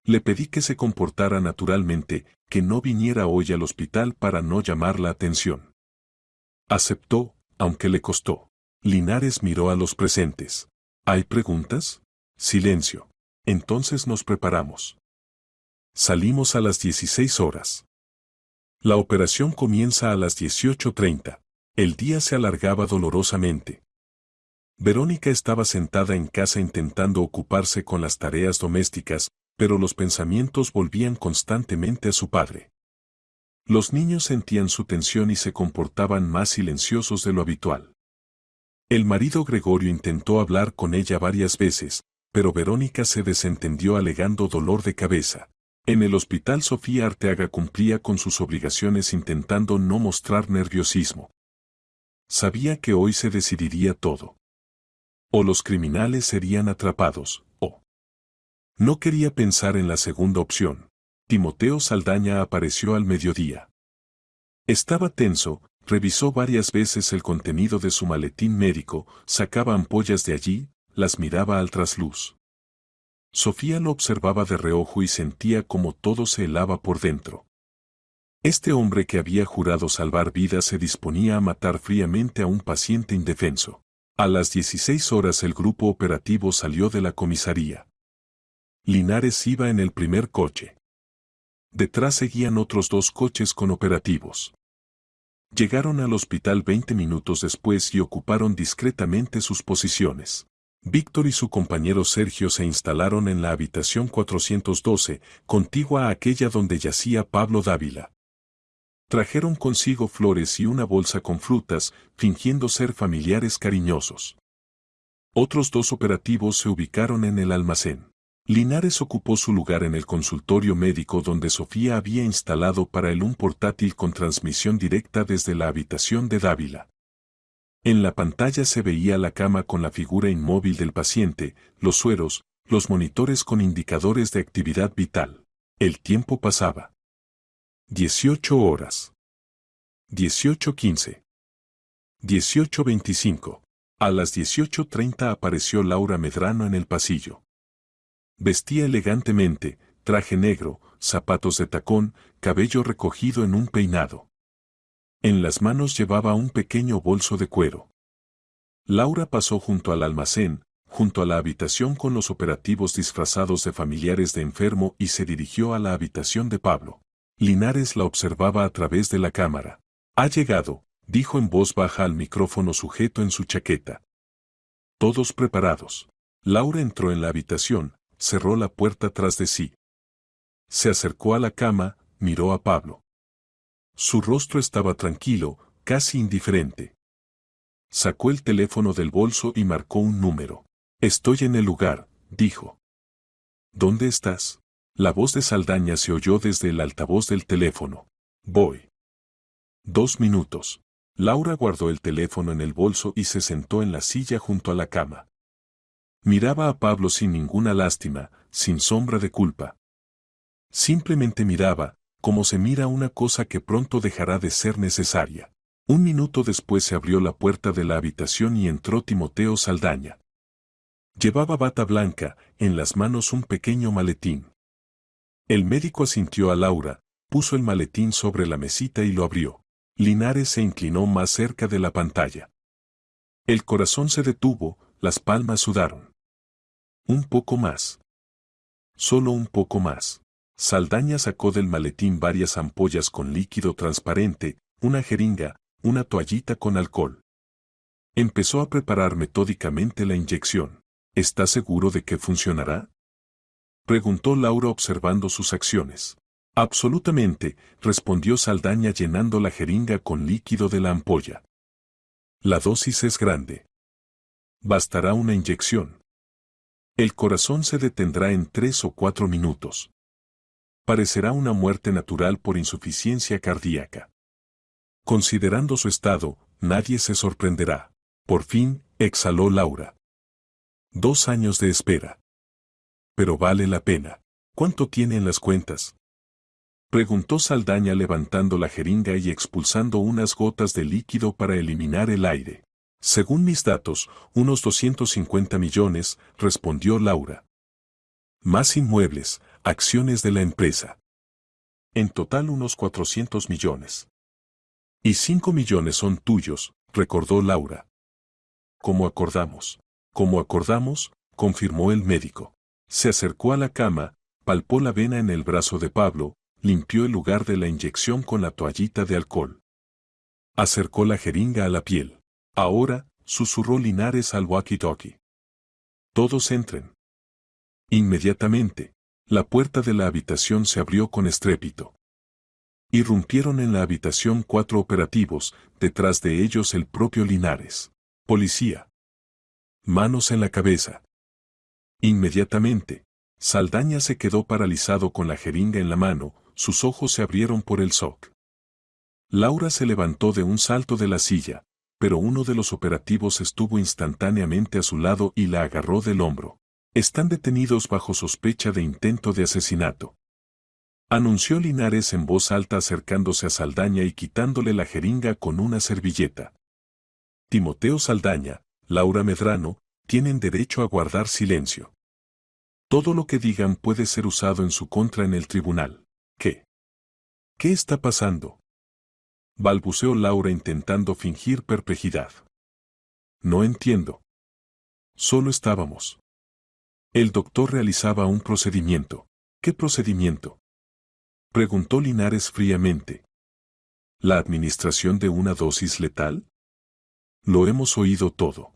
Le pedí que se comportara naturalmente, que no viniera hoy al hospital para no llamar la atención. Aceptó, aunque le costó. Linares miró a los presentes. ¿Hay preguntas? Silencio. Entonces nos preparamos. Salimos a las 16 horas. La operación comienza a las 18:30. El día se alargaba dolorosamente. Verónica estaba sentada en casa intentando ocuparse con las tareas domésticas, pero los pensamientos volvían constantemente a su padre. Los niños sentían su tensión y se comportaban más silenciosos de lo habitual. El marido Gregorio intentó hablar con ella varias veces, pero Verónica se desentendió alegando dolor de cabeza. En el hospital Sofía Arteaga cumplía con sus obligaciones intentando no mostrar nerviosismo. Sabía que hoy se decidiría todo. O los criminales serían atrapados, o... No quería pensar en la segunda opción. Timoteo Saldaña apareció al mediodía. Estaba tenso, revisó varias veces el contenido de su maletín médico, sacaba ampollas de allí, las miraba al trasluz. Sofía lo observaba de reojo y sentía como todo se helaba por dentro. Este hombre que había jurado salvar vidas se disponía a matar fríamente a un paciente indefenso. A las 16 horas el grupo operativo salió de la comisaría. Linares iba en el primer coche. Detrás seguían otros 2 coches con operativos. Llegaron al hospital 20 minutos después y ocuparon discretamente sus posiciones. Víctor y su compañero Sergio se instalaron en la habitación 412, contigua a aquella donde yacía Pablo Dávila. Trajeron consigo flores y una bolsa con frutas, fingiendo ser familiares cariñosos. Otros 2 operativos se ubicaron en el almacén. Linares ocupó su lugar en el consultorio médico donde Sofía había instalado para él un portátil con transmisión directa desde la habitación de Dávila. En la pantalla se veía la cama con la figura inmóvil del paciente, los sueros, los monitores con indicadores de actividad vital. El tiempo pasaba. 18 horas. 18:15. 18:25. A las 18:30 apareció Laura Medrano en el pasillo. Vestía elegantemente, traje negro, zapatos de tacón, cabello recogido en un peinado. En las manos llevaba un pequeño bolso de cuero. Laura pasó junto al almacén, junto a la habitación con los operativos disfrazados de familiares de enfermo y se dirigió a la habitación de Pablo. Linares la observaba a través de la cámara. «Ha llegado», dijo en voz baja al micrófono sujeto en su chaqueta. Todos preparados. Laura entró en la habitación, cerró la puerta tras de sí. Se acercó a la cama, miró a Pablo. Su rostro estaba tranquilo, casi indiferente. Sacó el teléfono del bolso y marcó un número. «Estoy en el lugar», dijo. «¿Dónde estás?» La voz de Saldaña se oyó desde el altavoz del teléfono. «Voy». 2 minutos. Laura guardó el teléfono en el bolso y se sentó en la silla junto a la cama. Miraba a Pablo sin ninguna lástima, sin sombra de culpa. Simplemente miraba, como se mira una cosa que pronto dejará de ser necesaria. 1 minuto después se abrió la puerta de la habitación y entró Timoteo Saldaña. Llevaba bata blanca, en las manos un pequeño maletín. El médico asintió a Laura, puso el maletín sobre la mesita y lo abrió. Linares se inclinó más cerca de la pantalla. El corazón se detuvo, las palmas sudaron. Un poco más. Solo un poco más. Saldaña sacó del maletín varias ampollas con líquido transparente, una jeringa, una toallita con alcohol. Empezó a preparar metódicamente la inyección. ¿Está seguro de que funcionará?, preguntó Laura observando sus acciones. Absolutamente, respondió Saldaña llenando la jeringa con líquido de la ampolla. La dosis es grande. Bastará una inyección. El corazón se detendrá en 3 o 4 minutos. Parecerá una muerte natural por insuficiencia cardíaca. Considerando su estado, nadie se sorprenderá. Por fin, exhaló Laura. 2 años de espera. Pero vale la pena. ¿Cuánto tiene en las cuentas? Preguntó Saldaña levantando la jeringa y expulsando unas gotas de líquido para eliminar el aire. Según mis datos, unos 250 millones, respondió Laura. Más inmuebles, acciones de la empresa. En total unos 400 millones. Y 5 millones son tuyos, recordó Laura. Como acordamos, confirmó el médico. Se acercó a la cama, palpó la vena en el brazo de Pablo, limpió el lugar de la inyección con la toallita de alcohol. Acercó la jeringa a la piel. Ahora, susurró Linares al walkie-talkie. Todos entren. Inmediatamente, la puerta de la habitación se abrió con estrépito. Irrumpieron en la habitación 4 operativos, detrás de ellos el propio Linares. Policía. Manos en la cabeza. Inmediatamente, Saldaña se quedó paralizado con la jeringa en la mano, sus ojos se abrieron por el shock. Laura se levantó de un salto de la silla, pero uno de los operativos estuvo instantáneamente a su lado y la agarró del hombro. Están detenidos bajo sospecha de intento de asesinato. Anunció Linares en voz alta acercándose a Saldaña y quitándole la jeringa con una servilleta. Timoteo Saldaña, Laura Medrano, tienen derecho a guardar silencio. Todo lo que digan puede ser usado en su contra en el tribunal. ¿Qué? ¿Qué está pasando? Balbuceó Laura intentando fingir perplejidad. No entiendo. Solo estábamos. El doctor realizaba un procedimiento. ¿Qué procedimiento? Preguntó Linares fríamente. ¿La administración de una dosis letal? Lo hemos oído todo.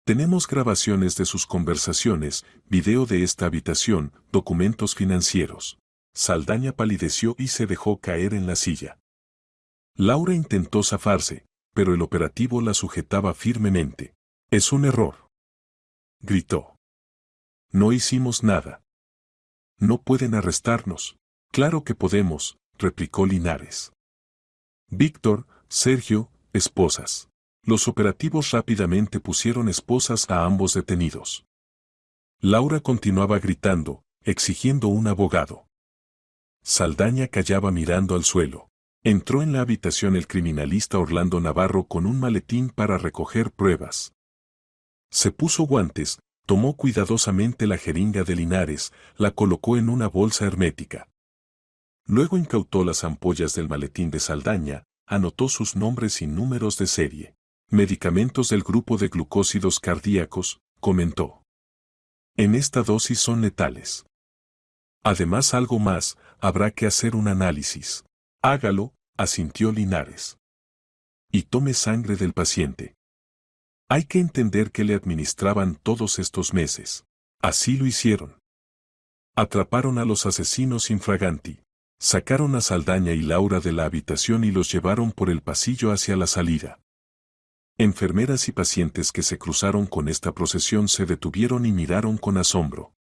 Tenemos grabaciones de sus conversaciones, video de esta habitación, documentos financieros. Saldaña palideció y se dejó caer en la silla. Laura intentó zafarse, pero el operativo la sujetaba firmemente. Es un error. Gritó. No hicimos nada. No pueden arrestarnos. Claro que podemos, replicó Linares. Víctor, Sergio, esposas. Los operativos rápidamente pusieron esposas a ambos detenidos. Laura continuaba gritando, exigiendo un abogado. Saldaña callaba mirando al suelo. Entró en la habitación el criminalista Orlando Navarro con un maletín para recoger pruebas. Se puso guantes, tomó cuidadosamente la jeringa de Linares, la colocó en una bolsa hermética. Luego incautó las ampollas del maletín de Saldaña, anotó sus nombres y números de serie. Medicamentos del grupo de glucósidos cardíacos, comentó. En esta dosis son letales. Además algo más, habrá que hacer un análisis. Hágalo, asintió Linares. Y tome sangre del paciente. Hay que entender que le administraban todos estos meses. Así lo hicieron. Atraparon a los asesinos infraganti. Sacaron a Saldaña y Laura de la habitación y los llevaron por el pasillo hacia la salida. Enfermeras y pacientes que se cruzaron con esta procesión se detuvieron y miraron con asombro.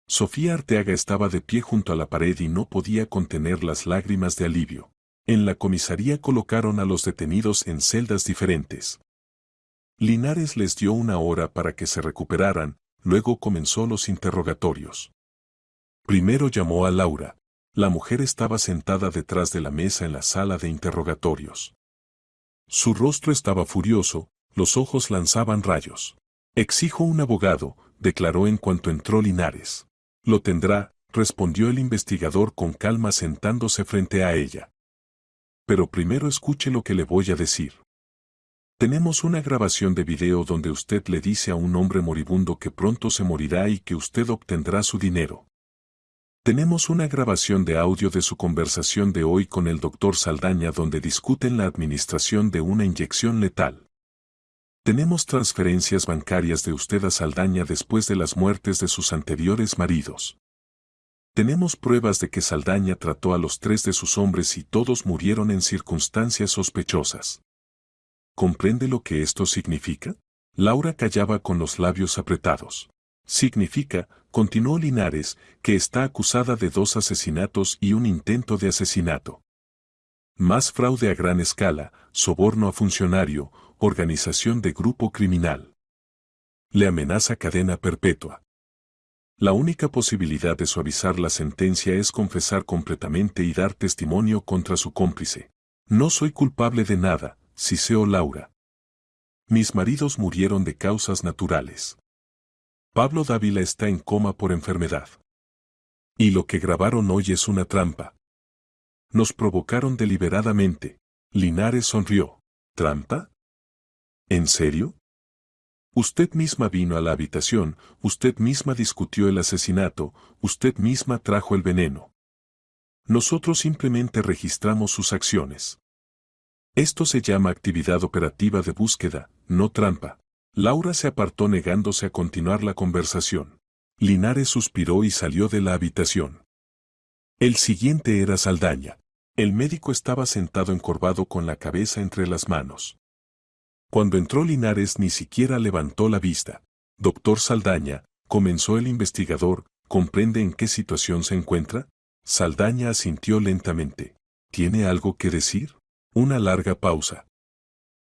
Sofía Arteaga estaba de pie junto a la pared y no podía contener las lágrimas de alivio. En la comisaría colocaron a los detenidos en celdas diferentes. Linares les dio 1 hora para que se recuperaran, luego comenzó los interrogatorios. Primero llamó a Laura. La mujer estaba sentada detrás de la mesa en la sala de interrogatorios. Su rostro estaba furioso, los ojos lanzaban rayos. Exijo un abogado, declaró en cuanto entró Linares. Lo tendrá, respondió el investigador con calma sentándose frente a ella. Pero primero escuche lo que le voy a decir. Tenemos una grabación de video donde usted le dice a un hombre moribundo que pronto se morirá y que usted obtendrá su dinero. Tenemos una grabación de audio de su conversación de hoy con el doctor Saldaña donde discuten la administración de una inyección letal. Tenemos transferencias bancarias de usted a Saldaña después de las muertes de sus anteriores maridos. Tenemos pruebas de que Saldaña trató a los 3 de sus hombres y todos murieron en circunstancias sospechosas. ¿Comprende lo que esto significa? Laura callaba con los labios apretados. Significa, continuó Linares, que está acusada de 2 asesinatos y un intento de asesinato. Más fraude a gran escala, soborno a funcionario, organización de grupo criminal. Le amenaza cadena perpetua. La única posibilidad de suavizar la sentencia es confesar completamente y dar testimonio contra su cómplice. No soy culpable de nada, siseó Laura. Mis maridos murieron de causas naturales. Pablo Dávila está en coma por enfermedad. Y lo que grabaron hoy es una trampa. Nos provocaron deliberadamente. Linares sonrió. ¿Trampa? ¿En serio? Usted misma vino a la habitación, usted misma discutió el asesinato, usted misma trajo el veneno. Nosotros simplemente registramos sus acciones. Esto se llama actividad operativa de búsqueda, no trampa. Laura se apartó negándose a continuar la conversación. Linares suspiró y salió de la habitación. El siguiente era Saldaña. El médico estaba sentado encorvado con la cabeza entre las manos. Cuando entró Linares ni siquiera levantó la vista. Doctor Saldaña, comenzó el investigador, ¿comprende en qué situación se encuentra? Saldaña asintió lentamente. ¿Tiene algo que decir? Una larga pausa.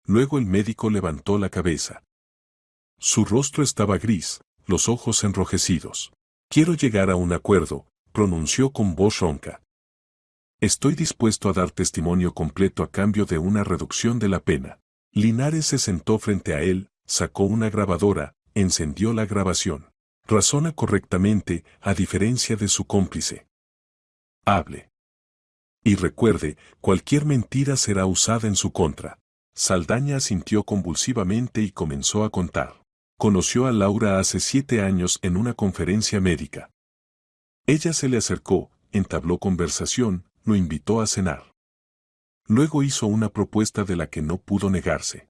Luego el médico levantó la cabeza. Su rostro estaba gris, los ojos enrojecidos. Quiero llegar a un acuerdo, pronunció con voz ronca. Estoy dispuesto a dar testimonio completo a cambio de una reducción de la pena. Linares se sentó frente a él, sacó una grabadora, encendió la grabación. Razona correctamente, a diferencia de su cómplice. Hable. Y recuerde, cualquier mentira será usada en su contra. Saldaña asintió convulsivamente y comenzó a contar. Conoció a Laura hace 7 años en una conferencia médica. Ella se le acercó, entabló conversación, lo invitó a cenar. Luego hizo una propuesta de la que no pudo negarse.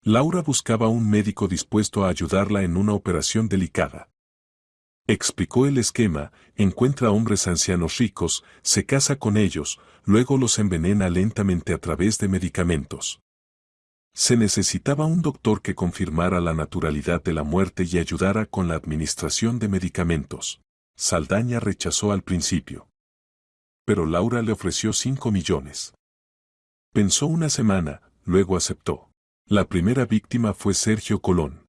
Laura buscaba un médico dispuesto a ayudarla en una operación delicada. Explicó el esquema, encuentra hombres ancianos ricos, se casa con ellos, luego los envenena lentamente a través de medicamentos. Se necesitaba un doctor que confirmara la naturalidad de la muerte y ayudara con la administración de medicamentos. Saldaña rechazó al principio. Pero Laura le ofreció 5 millones. Pensó una semana, luego aceptó. La primera víctima fue Sergio Colón.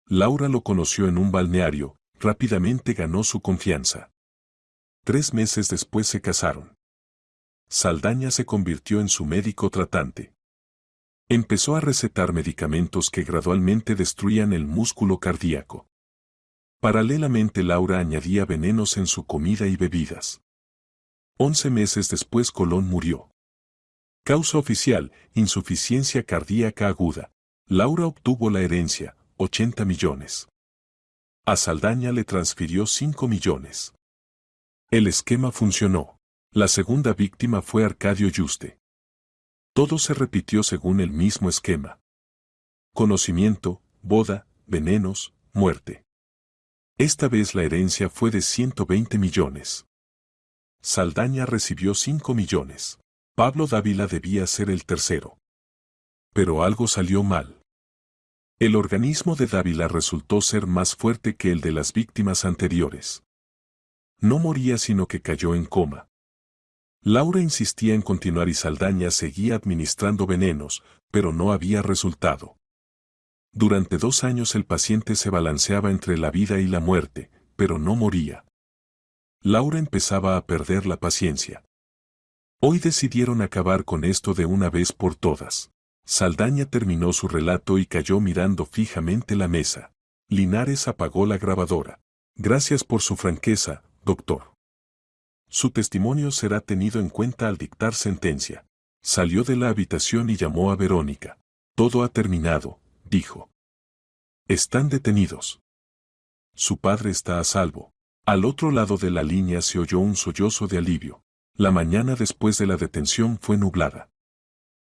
Laura lo conoció en un balneario, rápidamente ganó su confianza. 3 meses después se casaron. Saldaña se convirtió en su médico tratante. Empezó a recetar medicamentos que gradualmente destruían el músculo cardíaco. Paralelamente Laura añadía venenos en su comida y bebidas. 11 meses después Colón murió. Causa oficial, insuficiencia cardíaca aguda. Laura obtuvo la herencia, 80 millones. A Saldaña le transfirió 5 millones. El esquema funcionó. La segunda víctima fue Arcadio Yuste. Todo se repitió según el mismo esquema. Conocimiento, boda, venenos, muerte. Esta vez la herencia fue de 120 millones. Saldaña recibió 5 millones. Pablo Dávila debía ser el tercero. Pero algo salió mal. El organismo de Dávila resultó ser más fuerte que el de las víctimas anteriores. No moría sino que cayó en coma. Laura insistía en continuar y Saldaña seguía administrando venenos, pero no había resultado. Durante 2 años el paciente se balanceaba entre la vida y la muerte, pero no moría. Laura empezaba a perder la paciencia. Hoy decidieron acabar con esto de una vez por todas. Saldaña terminó su relato y cayó mirando fijamente la mesa. Linares apagó la grabadora. Gracias por su franqueza, doctor. Su testimonio será tenido en cuenta al dictar sentencia. Salió de la habitación y llamó a Verónica. Todo ha terminado, dijo. Están detenidos. Su padre está a salvo. Al otro lado de la línea se oyó un sollozo de alivio. La mañana después de la detención fue nublada.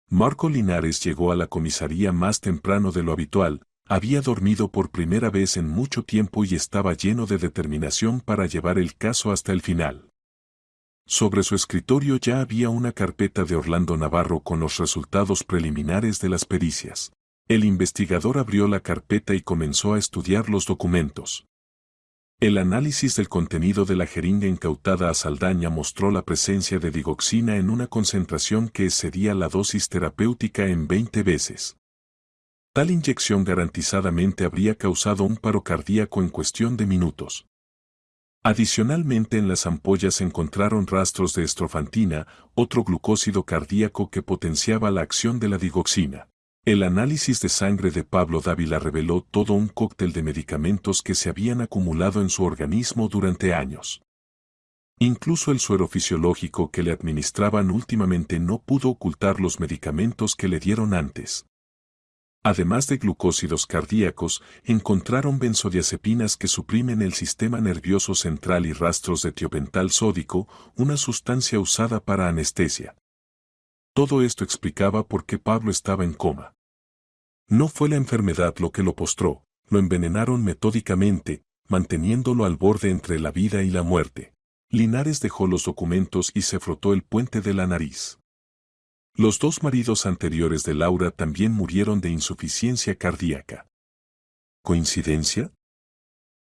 Marco Linares llegó a la comisaría más temprano de lo habitual, había dormido por primera vez en mucho tiempo y estaba lleno de determinación para llevar el caso hasta el final. Sobre su escritorio ya había una carpeta de Orlando Navarro con los resultados preliminares de las pericias. El investigador abrió la carpeta y comenzó a estudiar los documentos. El análisis del contenido de la jeringa incautada a Saldaña mostró la presencia de digoxina en una concentración que excedía la dosis terapéutica en 20 veces. Tal inyección garantizadamente habría causado un paro cardíaco en cuestión de minutos. Adicionalmente, en las ampollas se encontraron rastros de estrofantina, otro glucósido cardíaco que potenciaba la acción de la digoxina. El análisis de sangre de Pablo Dávila reveló todo un cóctel de medicamentos que se habían acumulado en su organismo durante años. Incluso el suero fisiológico que le administraban últimamente no pudo ocultar los medicamentos que le dieron antes. Además de glucósidos cardíacos, encontraron benzodiazepinas que suprimen el sistema nervioso central y rastros de tiopental sódico, una sustancia usada para anestesia. Todo esto explicaba por qué Pablo estaba en coma. No fue la enfermedad lo que lo postró, lo envenenaron metódicamente, manteniéndolo al borde entre la vida y la muerte. Linares dejó los documentos y se frotó el puente de la nariz. Los dos maridos anteriores de Laura también murieron de insuficiencia cardíaca. ¿Coincidencia?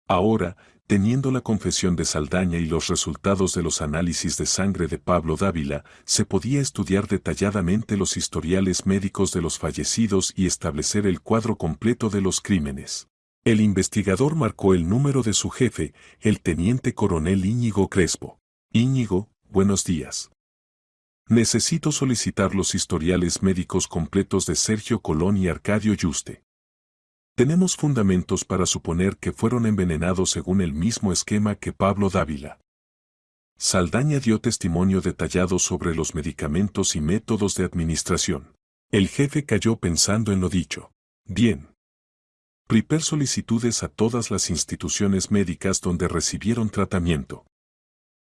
Ahora, teniendo la confesión de Saldaña y los resultados de los análisis de sangre de Pablo Dávila, se podía estudiar detalladamente los historiales médicos de los fallecidos y establecer el cuadro completo de los crímenes. El investigador marcó el número de su jefe, el teniente coronel Íñigo Crespo. Íñigo, buenos días. Necesito solicitar los historiales médicos completos de Sergio Colón y Arcadio Yuste. Tenemos fundamentos para suponer que fueron envenenados según el mismo esquema que Pablo Dávila. Saldaña dio testimonio detallado sobre los medicamentos y métodos de administración. El jefe cayó pensando en lo dicho. Bien. Prepar solicitudes a todas las instituciones médicas donde recibieron tratamiento.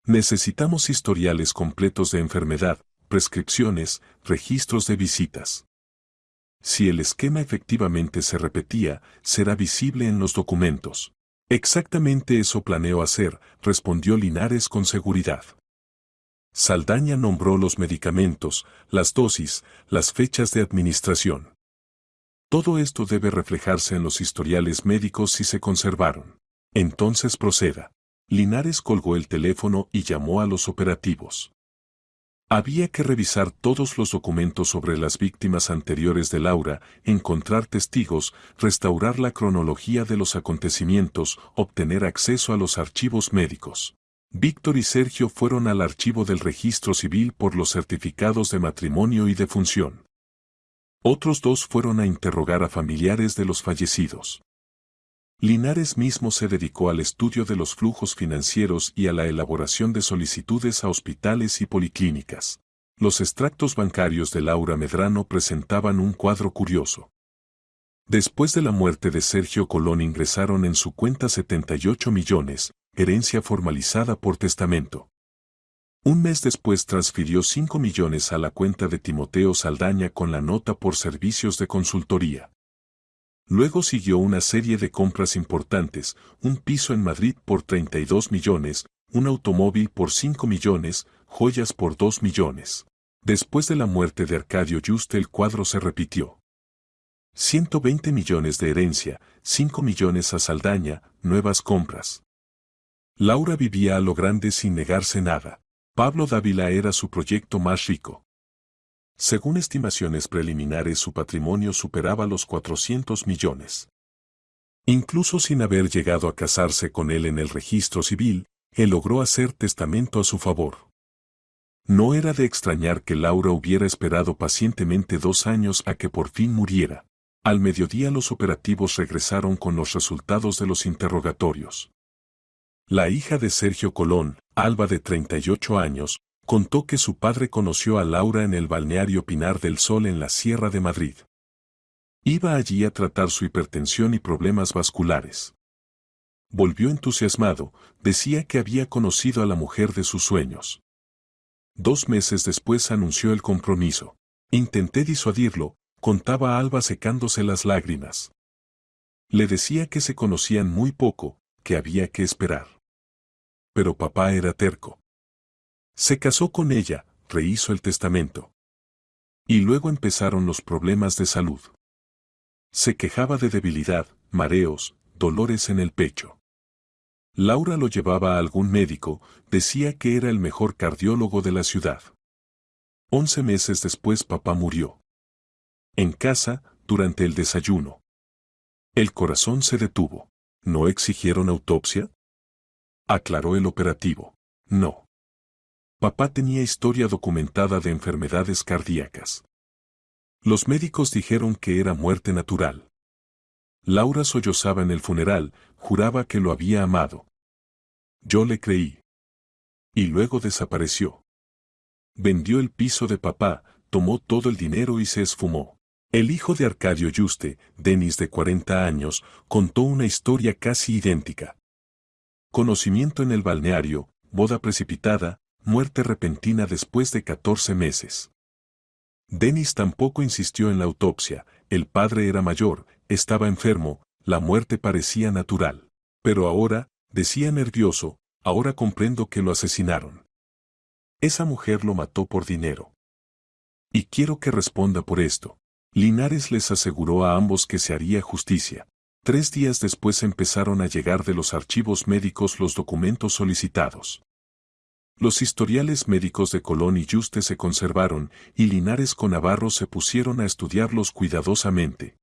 Necesitamos historiales completos de enfermedad, prescripciones, registros de visitas. Si el esquema efectivamente se repetía, será visible en los documentos. Exactamente eso planeo hacer, respondió Linares con seguridad. Saldaña nombró los medicamentos, las dosis, las fechas de administración. Todo esto debe reflejarse en los historiales médicos si se conservaron. Entonces proceda. Linares colgó el teléfono y llamó a los operativos. Había que revisar todos los documentos sobre las víctimas anteriores de Laura, encontrar testigos, restaurar la cronología de los acontecimientos, obtener acceso a los archivos médicos. Víctor y Sergio fueron al archivo del registro civil por los certificados de matrimonio y defunción. Otros dos fueron a interrogar a familiares de los fallecidos. Linares mismo se dedicó al estudio de los flujos financieros y a la elaboración de solicitudes a hospitales y policlínicas. Los extractos bancarios de Laura Medrano presentaban un cuadro curioso. Después de la muerte de Sergio Colón ingresaron en su cuenta 78 millones, herencia formalizada por testamento. Un mes después transfirió 5 millones a la cuenta de Timoteo Saldaña con la nota por servicios de consultoría. Luego siguió una serie de compras importantes, un piso en Madrid por 32 millones, un automóvil por 5 millones, joyas por 2 millones. Después de la muerte de Arcadio Yuste el cuadro se repitió. 120 millones de herencia, 5 millones a Saldaña, nuevas compras. Laura vivía a lo grande sin negarse nada. Pablo Dávila era su proyecto más rico. Según estimaciones preliminares, su patrimonio superaba los 400 millones. Incluso sin haber llegado a casarse con él en el registro civil, él logró hacer testamento a su favor. No era de extrañar que Laura hubiera esperado pacientemente 2 años a que por fin muriera. Al mediodía los operativos regresaron con los resultados de los interrogatorios. La hija de Sergio Colón, Alba de 38 años, contó que su padre conoció a Laura en el balneario Pinar del Sol en la Sierra de Madrid. Iba allí a tratar su hipertensión y problemas vasculares. Volvió entusiasmado, decía que había conocido a la mujer de sus sueños. 2 meses después anunció el compromiso. Intenté disuadirlo, contaba Alba secándose las lágrimas. Le decía que se conocían muy poco, que había que esperar. Pero papá era terco. Se casó con ella, rehizo el testamento. Y luego empezaron los problemas de salud. Se quejaba de debilidad, mareos, dolores en el pecho. Laura lo llevaba a algún médico, decía que era el mejor cardiólogo de la ciudad. 11 meses después papá murió. En casa, durante el desayuno. El corazón se detuvo. ¿No exigieron autopsia? Aclaró el operativo. No. Papá tenía historia documentada de enfermedades cardíacas. Los médicos dijeron que era muerte natural. Laura sollozaba en el funeral, juraba que lo había amado. Yo le creí. Y luego desapareció. Vendió el piso de papá, tomó todo el dinero y se esfumó. El hijo de Arcadio Yuste, Denis de 40 años, contó una historia casi idéntica. Conocimiento en el balneario, boda precipitada, muerte repentina después de 14 meses. Denis tampoco insistió en la autopsia, el padre era mayor, estaba enfermo, la muerte parecía natural. Pero ahora, decía nervioso, ahora comprendo que lo asesinaron. Esa mujer lo mató por dinero. Y quiero que responda por esto. Linares les aseguró a ambos que se haría justicia. 3 días después empezaron a llegar de los archivos médicos los documentos solicitados. Los historiales médicos de Colón y Yuste se conservaron, y Linares con Navarro se pusieron a estudiarlos cuidadosamente.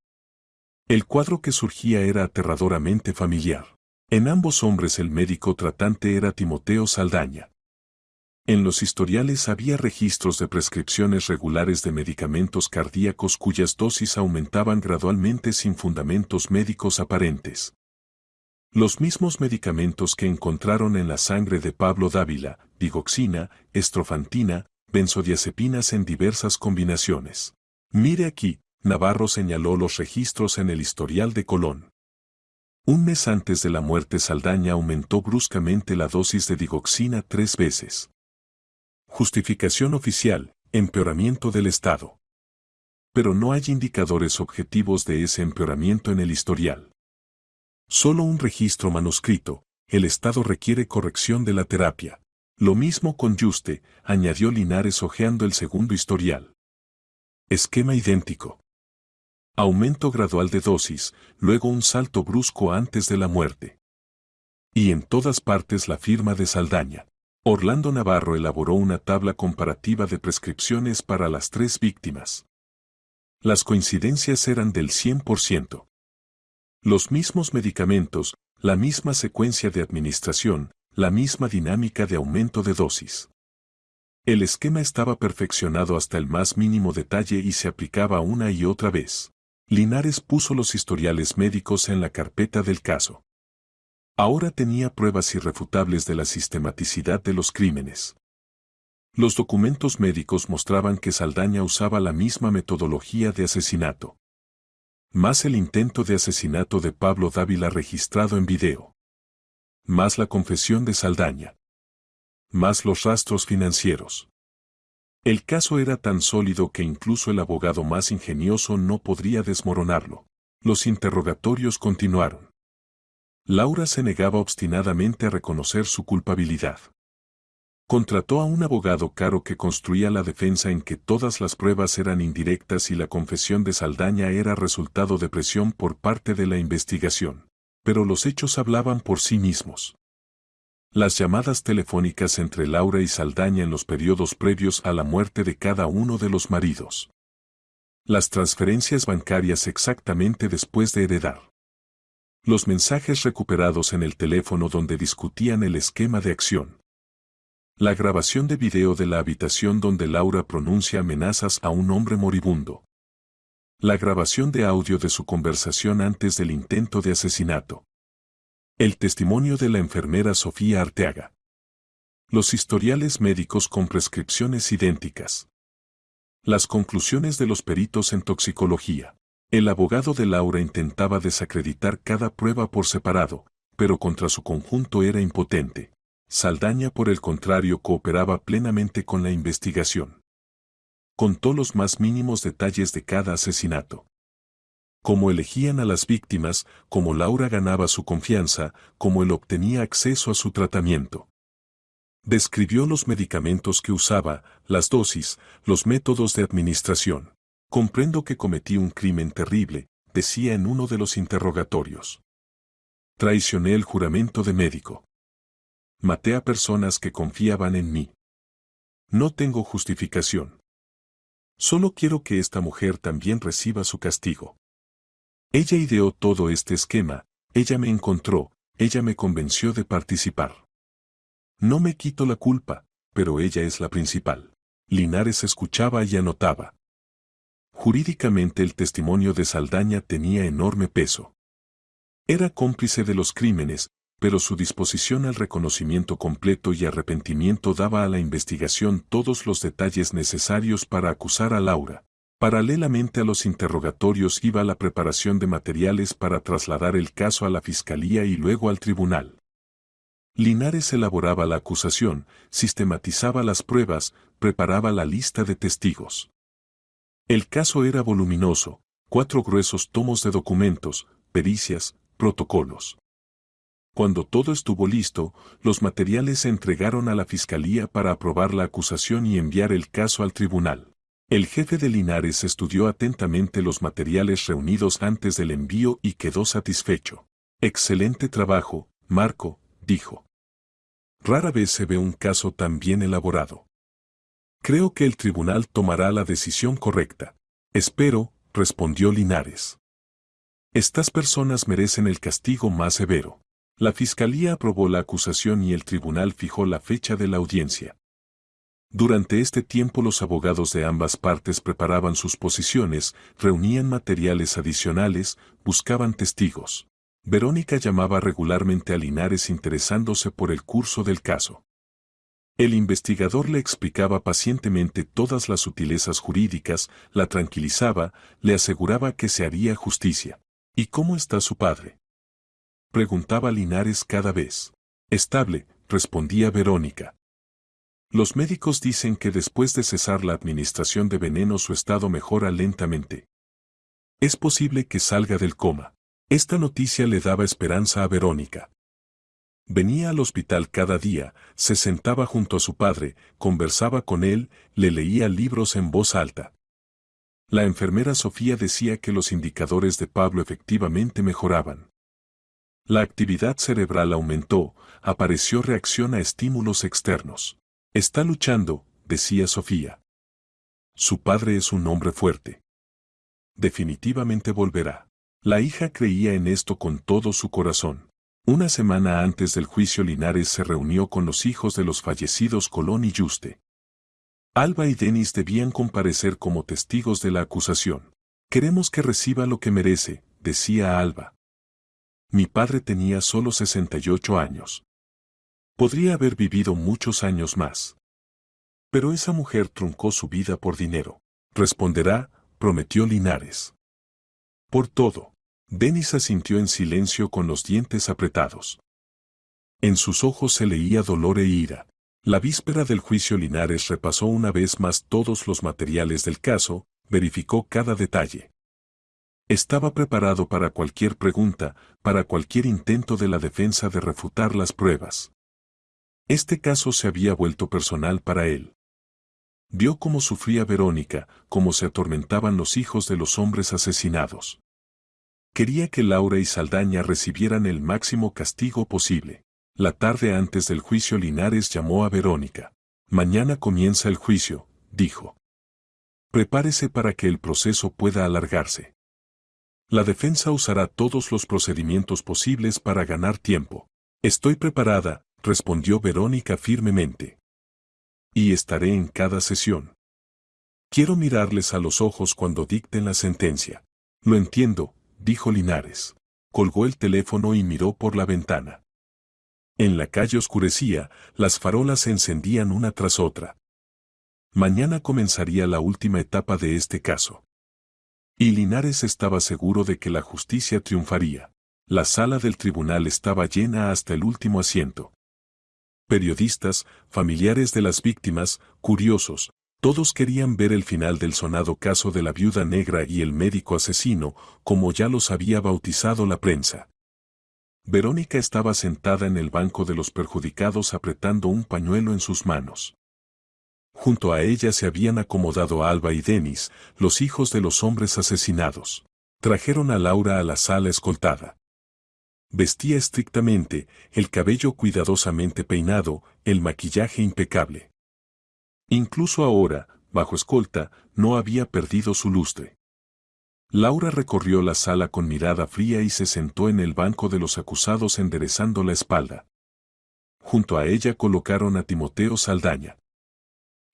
El cuadro que surgía era aterradoramente familiar. En ambos hombres el médico tratante era Timoteo Saldaña. En los historiales había registros de prescripciones regulares de medicamentos cardíacos cuyas dosis aumentaban gradualmente sin fundamentos médicos aparentes. Los mismos medicamentos que encontraron en la sangre de Pablo Dávila, digoxina, estrofantina, benzodiazepinas en diversas combinaciones. Mire aquí, Navarro señaló los registros en el historial de Colón. Un mes antes de la muerte Saldaña aumentó bruscamente la dosis de digoxina 3 veces. Justificación oficial, empeoramiento del estado. Pero no hay indicadores objetivos de ese empeoramiento en el historial. Solo un registro manuscrito, el estado requiere corrección de la terapia. Lo mismo con Yuste, añadió Linares hojeando el segundo historial. Esquema idéntico. Aumento gradual de dosis, luego un salto brusco antes de la muerte. Y en todas partes la firma de Saldaña. Orlando Navarro elaboró una tabla comparativa de prescripciones para las 3 víctimas. Las coincidencias eran del 100%. Los mismos medicamentos, la misma secuencia de administración, la misma dinámica de aumento de dosis. El esquema estaba perfeccionado hasta el más mínimo detalle y se aplicaba una y otra vez. Linares puso los historiales médicos en la carpeta del caso. Ahora tenía pruebas irrefutables de la sistematicidad de los crímenes. Los documentos médicos mostraban que Saldaña usaba la misma metodología de asesinato. Más el intento de asesinato de Pablo Dávila registrado en video. Más la confesión de Saldaña. Más los rastros financieros. El caso era tan sólido que incluso el abogado más ingenioso no podría desmoronarlo. Los interrogatorios continuaron. Laura se negaba obstinadamente a reconocer su culpabilidad. Contrató a un abogado caro que construía la defensa en que todas las pruebas eran indirectas y la confesión de Saldaña era resultado de presión por parte de la investigación. Pero los hechos hablaban por sí mismos. Las llamadas telefónicas entre Laura y Saldaña en los periodos previos a la muerte de cada uno de los maridos. Las transferencias bancarias exactamente después de heredar. Los mensajes recuperados en el teléfono donde discutían el esquema de acción. La grabación de video de la habitación donde Laura pronuncia amenazas a un hombre moribundo. La grabación de audio de su conversación antes del intento de asesinato. El testimonio de la enfermera Sofía Arteaga. Los historiales médicos con prescripciones idénticas. Las conclusiones de los peritos en toxicología. El abogado de Laura intentaba desacreditar cada prueba por separado, pero contra su conjunto era impotente. Saldaña, por el contrario, cooperaba plenamente con la investigación. Contó los más mínimos detalles de cada asesinato. Cómo elegían a las víctimas, cómo Laura ganaba su confianza, cómo él obtenía acceso a su tratamiento. Describió los medicamentos que usaba, las dosis, los métodos de administración. Comprendo que cometí un crimen terrible, decía en uno de los interrogatorios. Traicioné el juramento de médico. Maté a personas que confiaban en mí. No tengo justificación. Solo quiero que esta mujer también reciba su castigo. Ella ideó todo este esquema, ella me encontró, ella me convenció de participar. No me quito la culpa, pero ella es la principal. Linares escuchaba y anotaba. Jurídicamente el testimonio de Saldaña tenía enorme peso. Era cómplice de los crímenes, pero su disposición al reconocimiento completo y arrepentimiento daba a la investigación todos los detalles necesarios para acusar a Laura. Paralelamente a los interrogatorios iba la preparación de materiales para trasladar el caso a la fiscalía y luego al tribunal. Linares elaboraba la acusación, sistematizaba las pruebas, preparaba la lista de testigos. El caso era voluminoso, 4 gruesos tomos de documentos, pericias, protocolos. Cuando todo estuvo listo, los materiales se entregaron a la fiscalía para aprobar la acusación y enviar el caso al tribunal. El jefe de Linares estudió atentamente los materiales reunidos antes del envío y quedó satisfecho. Excelente trabajo, Marco, dijo. Rara vez se ve un caso tan bien elaborado. Creo que el tribunal tomará la decisión correcta. Espero, respondió Linares. Estas personas merecen el castigo más severo. La fiscalía aprobó la acusación y el tribunal fijó la fecha de la audiencia. Durante este tiempo los abogados de ambas partes preparaban sus posiciones, reunían materiales adicionales, buscaban testigos. Verónica llamaba regularmente a Linares interesándose por el curso del caso. El investigador le explicaba pacientemente todas las sutilezas jurídicas, la tranquilizaba, le aseguraba que se haría justicia. ¿Y cómo está su padre?, preguntaba Linares cada vez. Estable, respondía Verónica. Los médicos dicen que después de cesar la administración de veneno su estado mejora lentamente. Es posible que salga del coma. Esta noticia le daba esperanza a Verónica. Venía al hospital cada día, se sentaba junto a su padre, conversaba con él, le leía libros en voz alta. La enfermera Sofía decía que los indicadores de Pablo efectivamente mejoraban. La actividad cerebral aumentó, apareció reacción a estímulos externos. Está luchando, decía Sofía. Su padre es un hombre fuerte. Definitivamente volverá. La hija creía en esto con todo su corazón. Una semana antes del juicio Linares se reunió con los hijos de los fallecidos Colón y Yuste. Alba y Denis debían comparecer como testigos de la acusación. Queremos que reciba lo que merece, decía Alba. Mi padre tenía solo 68 años. Podría haber vivido muchos años más. Pero esa mujer truncó su vida por dinero. Responderá, prometió Linares. Por todo. Denis asintió en silencio con los dientes apretados. En sus ojos se leía dolor e ira. La víspera del juicio Linares repasó una vez más todos los materiales del caso, verificó cada detalle. Estaba preparado para cualquier pregunta, para cualquier intento de la defensa de refutar las pruebas. Este caso se había vuelto personal para él. Vio cómo sufría Verónica, cómo se atormentaban los hijos de los hombres asesinados. Quería que Laura y Saldaña recibieran el máximo castigo posible. La tarde antes del juicio Linares llamó a Verónica. Mañana comienza el juicio, dijo. Prepárese para que el proceso pueda alargarse. La defensa usará todos los procedimientos posibles para ganar tiempo. Estoy preparada, respondió Verónica firmemente. Y estaré en cada sesión. Quiero mirarles a los ojos cuando dicten la sentencia. Lo entiendo, dijo Linares. Colgó el teléfono y miró por la ventana. En la calle oscurecía, las farolas se encendían una tras otra. Mañana comenzaría la última etapa de este caso. Y Linares estaba seguro de que la justicia triunfaría. La sala del tribunal estaba llena hasta el último asiento. Periodistas, familiares de las víctimas, curiosos, todos querían ver el final del sonado caso de la viuda negra y el médico asesino, como ya los había bautizado la prensa. Verónica estaba sentada en el banco de los perjudicados apretando un pañuelo en sus manos. Junto a ella se habían acomodado Alba y Denis, los hijos de los hombres asesinados. Trajeron a Laura a la sala escoltada. Vestía estrictamente, el cabello cuidadosamente peinado, el maquillaje impecable. Incluso ahora, bajo escolta, no había perdido su lustre. Laura recorrió la sala con mirada fría y se sentó en el banco de los acusados enderezando la espalda. Junto a ella colocaron a Timoteo Saldaña.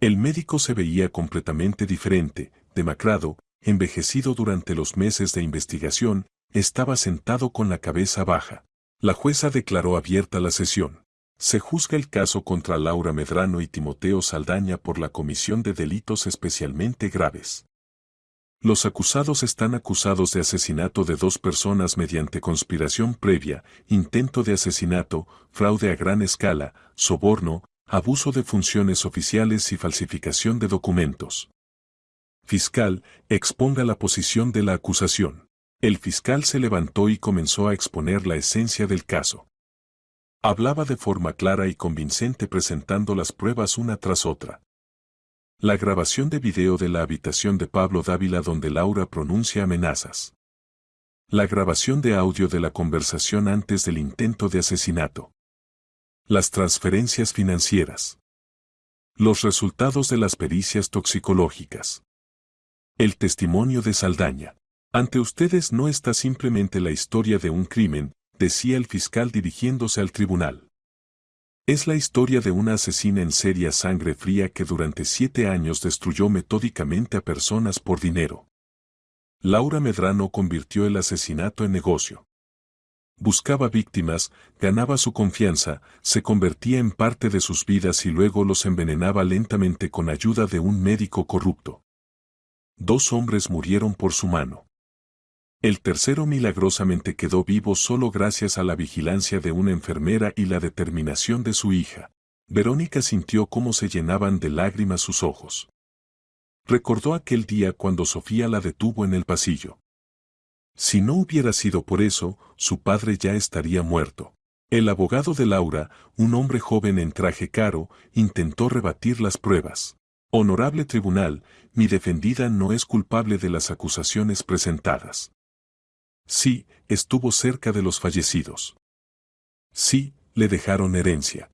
El médico se veía completamente diferente, demacrado, envejecido durante los meses de investigación, estaba sentado con la cabeza baja. La jueza declaró abierta la sesión. Se juzga el caso contra Laura Medrano y Timoteo Saldaña por la comisión de delitos especialmente graves. Los acusados están acusados de asesinato de 2 personas mediante conspiración previa, intento de asesinato, fraude a gran escala, soborno, abuso de funciones oficiales y falsificación de documentos. Fiscal, exponga la posición de la acusación. El fiscal se levantó y comenzó a exponer la esencia del caso. Hablaba de forma clara y convincente presentando las pruebas una tras otra. La grabación de video de la habitación de Pablo Dávila donde Laura pronuncia amenazas. La grabación de audio de la conversación antes del intento de asesinato. Las transferencias financieras. Los resultados de las pericias toxicológicas. El testimonio de Saldaña. Ante ustedes no está simplemente la historia de un crimen, decía el fiscal dirigiéndose al tribunal. Es la historia de una asesina en serie a sangre fría que durante 7 años destruyó metódicamente a personas por dinero. Laura Medrano convirtió el asesinato en negocio. Buscaba víctimas, ganaba su confianza, se convertía en parte de sus vidas y luego los envenenaba lentamente con ayuda de un médico corrupto. 2 hombres murieron por su mano. El tercero milagrosamente quedó vivo solo gracias a la vigilancia de una enfermera y la determinación de su hija. Verónica sintió cómo se llenaban de lágrimas sus ojos. Recordó aquel día cuando Sofía la detuvo en el pasillo. Si no hubiera sido por eso, su padre ya estaría muerto. El abogado de Laura, un hombre joven en traje caro, intentó rebatir las pruebas. Honorable tribunal, mi defendida no es culpable de las acusaciones presentadas. Sí, estuvo cerca de los fallecidos. Sí, le dejaron herencia.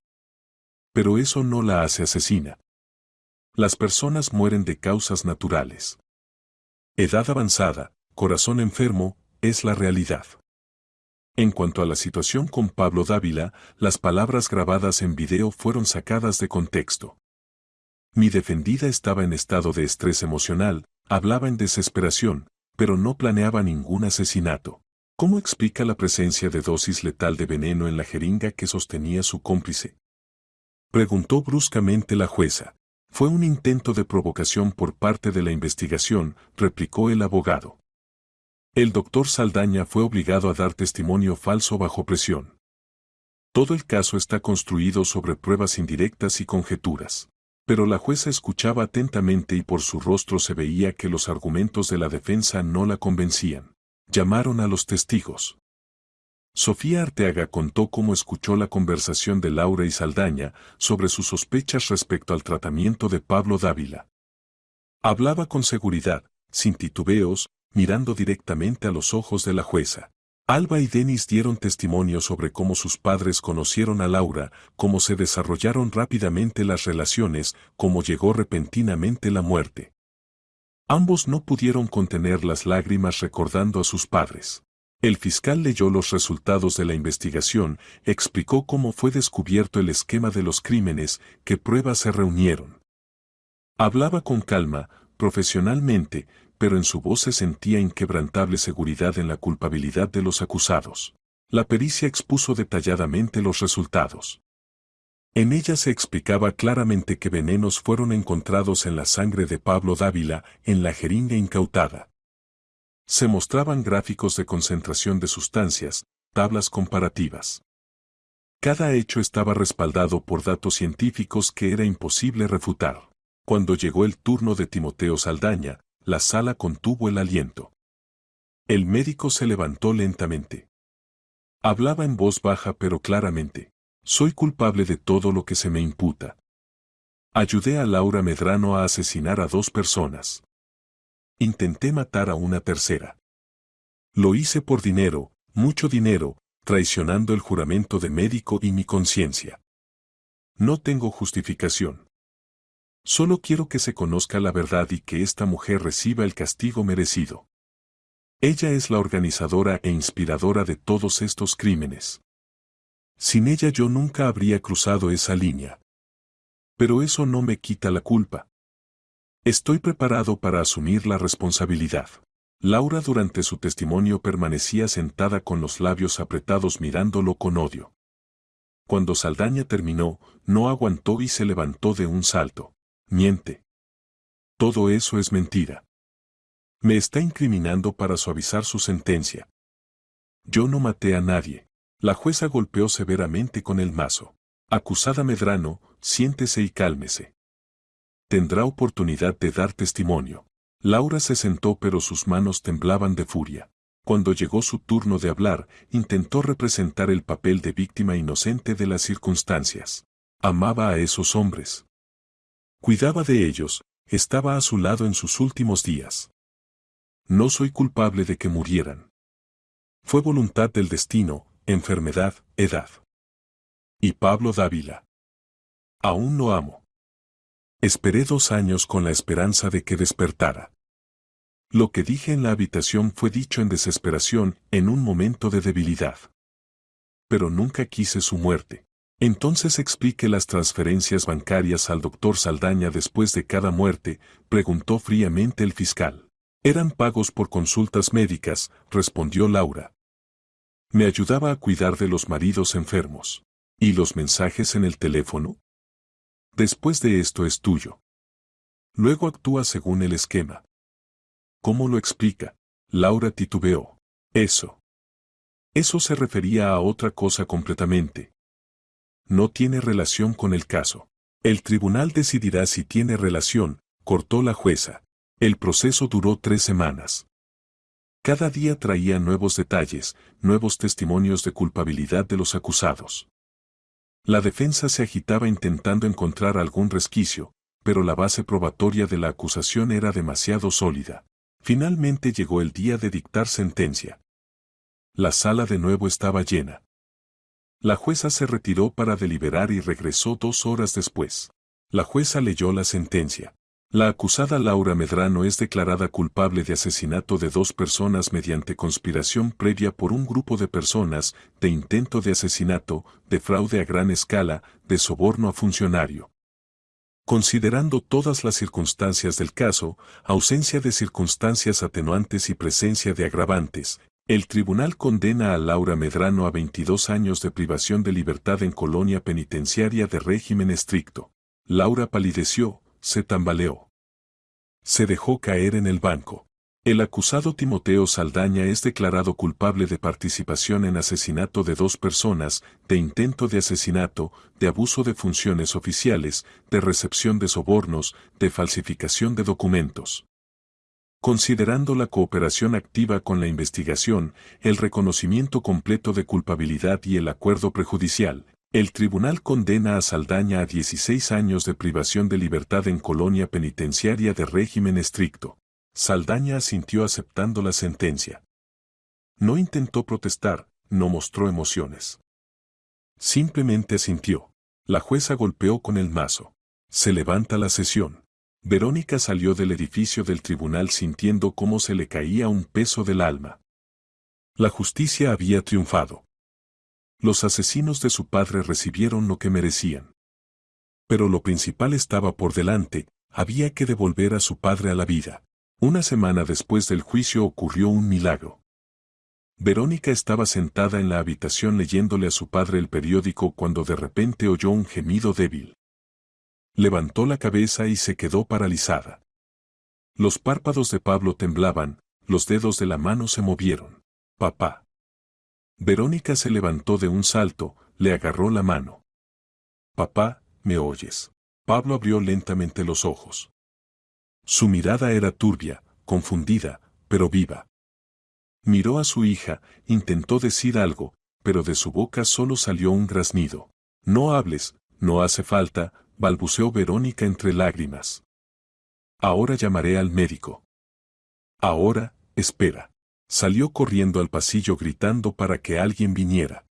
Pero eso no la hace asesina. Las personas mueren de causas naturales. Edad avanzada, corazón enfermo, es la realidad. En cuanto a la situación con Pablo Dávila, las palabras grabadas en video fueron sacadas de contexto. Mi defendida estaba en estado de estrés emocional, hablaba en desesperación, pero no planeaba ningún asesinato. ¿Cómo explica la presencia de dosis letal de veneno en la jeringa que sostenía su cómplice? Preguntó bruscamente la jueza. Fue un intento de provocación por parte de la investigación, replicó el abogado. El doctor Saldaña fue obligado a dar testimonio falso bajo presión. Todo el caso está construido sobre pruebas indirectas y conjeturas. Pero la jueza escuchaba atentamente y por su rostro se veía que los argumentos de la defensa no la convencían. Llamaron a los testigos. Sofía Arteaga contó cómo escuchó la conversación de Laura y Saldaña sobre sus sospechas respecto al tratamiento de Pablo Dávila. Hablaba con seguridad, sin titubeos, mirando directamente a los ojos de la jueza. Alba y Denis dieron testimonio sobre cómo sus padres conocieron a Laura, cómo se desarrollaron rápidamente las relaciones, cómo llegó repentinamente la muerte. Ambos no pudieron contener las lágrimas recordando a sus padres. El fiscal leyó los resultados de la investigación, explicó cómo fue descubierto el esquema de los crímenes, qué pruebas se reunieron. Hablaba con calma, profesionalmente, pero en su voz se sentía inquebrantable seguridad en la culpabilidad de los acusados. La pericia expuso detalladamente los resultados. En ella se explicaba claramente que venenos fueron encontrados en la sangre de Pablo Dávila, en la jeringa incautada. Se mostraban gráficos de concentración de sustancias, tablas comparativas. Cada hecho estaba respaldado por datos científicos que era imposible refutar. Cuando llegó el turno de Timoteo Saldaña, la sala contuvo el aliento. El médico se levantó lentamente. Hablaba en voz baja pero claramente. Soy culpable de todo lo que se me imputa. Ayudé a Laura Medrano a asesinar a 2 personas. Intenté matar a una tercera. Lo hice por dinero, mucho dinero, traicionando el juramento de médico y mi conciencia. No tengo justificación. Solo quiero que se conozca la verdad y que esta mujer reciba el castigo merecido. Ella es la organizadora e inspiradora de todos estos crímenes. Sin ella yo nunca habría cruzado esa línea. Pero eso no me quita la culpa. Estoy preparado para asumir la responsabilidad. Laura durante su testimonio permanecía sentada con los labios apretados mirándolo con odio. Cuando Saldaña terminó, no aguantó y se levantó de un salto. Miente. Todo eso es mentira. Me está incriminando para suavizar su sentencia. Yo no maté a nadie. La jueza golpeó severamente con el mazo. Acusada Medrano, siéntese y cálmese. Tendrá oportunidad de dar testimonio. Laura se sentó pero sus manos temblaban de furia. Cuando llegó su turno de hablar, intentó representar el papel de víctima inocente de las circunstancias. Amaba a esos hombres. Cuidaba de ellos, estaba a su lado en sus últimos días. No soy culpable de que murieran. Fue voluntad del destino, enfermedad, edad. Y Pablo Dávila. Aún lo amo. Esperé 2 años con la esperanza de que despertara. Lo que dije en la habitación fue dicho en desesperación, en un momento de debilidad. Pero nunca quise su muerte. Entonces explique las transferencias bancarias al doctor Saldaña después de cada muerte, preguntó fríamente el fiscal. Eran pagos por consultas médicas, respondió Laura. Me ayudaba a cuidar de los maridos enfermos. ¿Y los mensajes en el teléfono? Después de esto es tuyo. Luego actúa según el esquema. ¿Cómo lo explica? Laura titubeó. Eso se refería a otra cosa completamente. No tiene relación con el caso. El tribunal decidirá si tiene relación, cortó la jueza. El proceso duró 3 semanas. Cada día traía nuevos detalles, nuevos testimonios de culpabilidad de los acusados. La defensa se agitaba intentando encontrar algún resquicio, pero la base probatoria de la acusación era demasiado sólida. Finalmente llegó el día de dictar sentencia. La sala de nuevo estaba llena. La jueza se retiró para deliberar y regresó 2 horas después. La jueza leyó la sentencia. La acusada Laura Medrano es declarada culpable de asesinato de 2 personas mediante conspiración previa por un grupo de personas, de intento de asesinato, de fraude a gran escala, de soborno a funcionario. Considerando todas las circunstancias del caso, ausencia de circunstancias atenuantes y presencia de agravantes, el tribunal condena a Laura Medrano a 22 años de privación de libertad en colonia penitenciaria de régimen estricto. Laura palideció, se tambaleó. Se dejó caer en el banco. El acusado Timoteo Saldaña es declarado culpable de participación en asesinato de 2 personas, de intento de asesinato, de abuso de funciones oficiales, de recepción de sobornos, de falsificación de documentos. Considerando la cooperación activa con la investigación, el reconocimiento completo de culpabilidad y el acuerdo prejudicial, el tribunal condena a Saldaña a 16 años de privación de libertad en colonia penitenciaria de régimen estricto. Saldaña asintió aceptando la sentencia. No intentó protestar, no mostró emociones. Simplemente asintió. La jueza golpeó con el mazo. Se levanta la sesión. Verónica salió del edificio del tribunal sintiendo cómo se le caía un peso del alma. La justicia había triunfado. Los asesinos de su padre recibieron lo que merecían. Pero lo principal estaba por delante, había que devolver a su padre a la vida. Una semana después del juicio ocurrió un milagro. Verónica estaba sentada en la habitación leyéndole a su padre el periódico cuando de repente oyó un gemido débil. Levantó la cabeza y se quedó paralizada. Los párpados de Pablo temblaban, los dedos de la mano se movieron. Papá. Verónica se levantó de un salto, le agarró la mano. Papá, ¿me oyes? Pablo abrió lentamente los ojos. Su mirada era turbia, confundida, pero viva. Miró a su hija, intentó decir algo, pero de su boca solo salió un graznido. No hables, no hace falta, balbuceó Verónica entre lágrimas. Ahora llamaré al médico. Ahora, espera. Salió corriendo al pasillo gritando para que alguien viniera.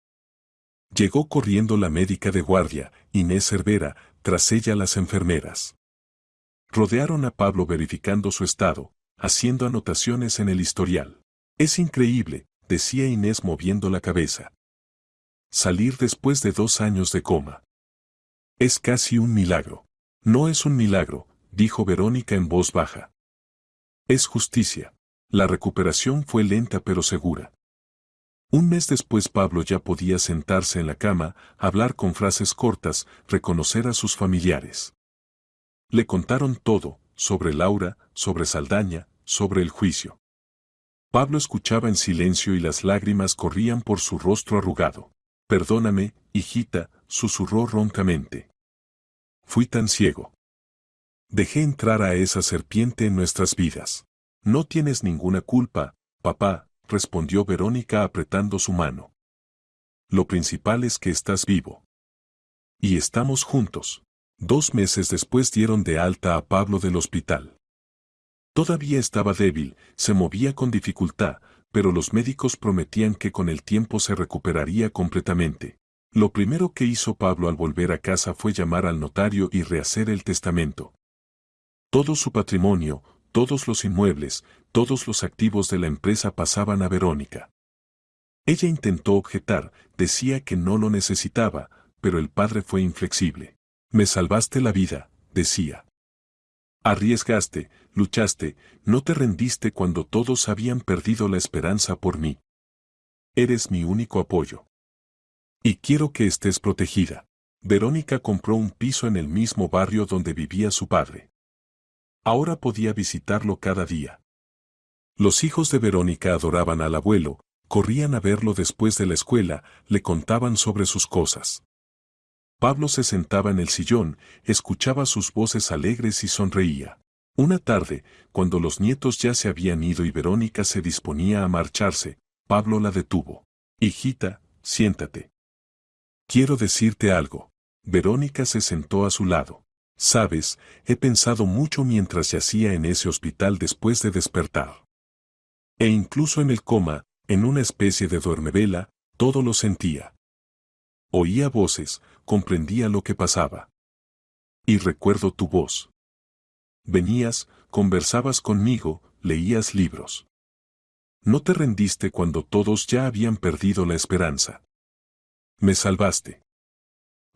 Llegó corriendo la médica de guardia, Inés Cervera, tras ella las enfermeras. Rodearon a Pablo verificando su estado, haciendo anotaciones en el historial. Es increíble, decía Inés moviendo la cabeza. Salir después de 2 años de coma. Es casi un milagro. No es un milagro, dijo Verónica en voz baja. Es justicia. La recuperación fue lenta pero segura. Un mes después Pablo ya podía sentarse en la cama, hablar con frases cortas, reconocer a sus familiares. Le contaron todo, sobre Laura, sobre Saldaña, sobre el juicio. Pablo escuchaba en silencio y las lágrimas corrían por su rostro arrugado. Perdóname, hijita, susurró roncamente. Fui tan ciego. Dejé entrar a esa serpiente en nuestras vidas. No tienes ninguna culpa, papá, respondió Verónica apretando su mano. Lo principal es que estás vivo. Y estamos juntos. 2 meses después dieron de alta a Pablo del hospital. Todavía estaba débil, se movía con dificultad, pero los médicos prometían que con el tiempo se recuperaría completamente. Lo primero que hizo Pablo al volver a casa fue llamar al notario y rehacer el testamento. Todo su patrimonio, todos los inmuebles, todos los activos de la empresa pasaban a Verónica. Ella intentó objetar, decía que no lo necesitaba, pero el padre fue inflexible. Me salvaste la vida, decía. Arriesgaste, luchaste, no te rendiste cuando todos habían perdido la esperanza por mí. Eres mi único apoyo. Y quiero que estés protegida. Verónica compró un piso en el mismo barrio donde vivía su padre. Ahora podía visitarlo cada día. Los hijos de Verónica adoraban al abuelo, corrían a verlo después de la escuela, le contaban sobre sus cosas. Pablo se sentaba en el sillón, escuchaba sus voces alegres y sonreía. Una tarde, cuando los nietos ya se habían ido y Verónica se disponía a marcharse, Pablo la detuvo. Hijita, siéntate. Quiero decirte algo. Verónica se sentó a su lado. Sabes, he pensado mucho mientras yacía en ese hospital después de despertar. E incluso en el coma, en una especie de duermevela, todo lo sentía. Oía voces, comprendía lo que pasaba. Y recuerdo tu voz. Venías, conversabas conmigo, leías libros. No te rendiste cuando todos ya habían perdido la esperanza. Me salvaste.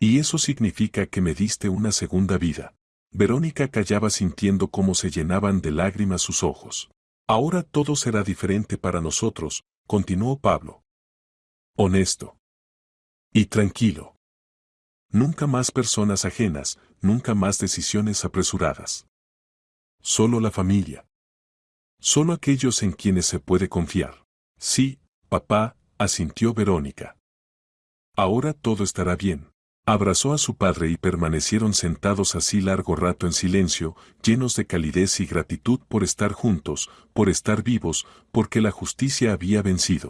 Y eso significa que me diste una segunda vida. Verónica callaba sintiendo cómo se llenaban de lágrimas sus ojos. Ahora todo será diferente para nosotros, continuó Pablo. Honesto. Y tranquilo. Nunca más personas ajenas, nunca más decisiones apresuradas. Solo la familia. Solo aquellos en quienes se puede confiar. Sí, papá, asintió Verónica. Ahora todo estará bien. Abrazó a su padre y permanecieron sentados así largo rato en silencio, llenos de calidez y gratitud por estar juntos, por estar vivos, porque la justicia había vencido.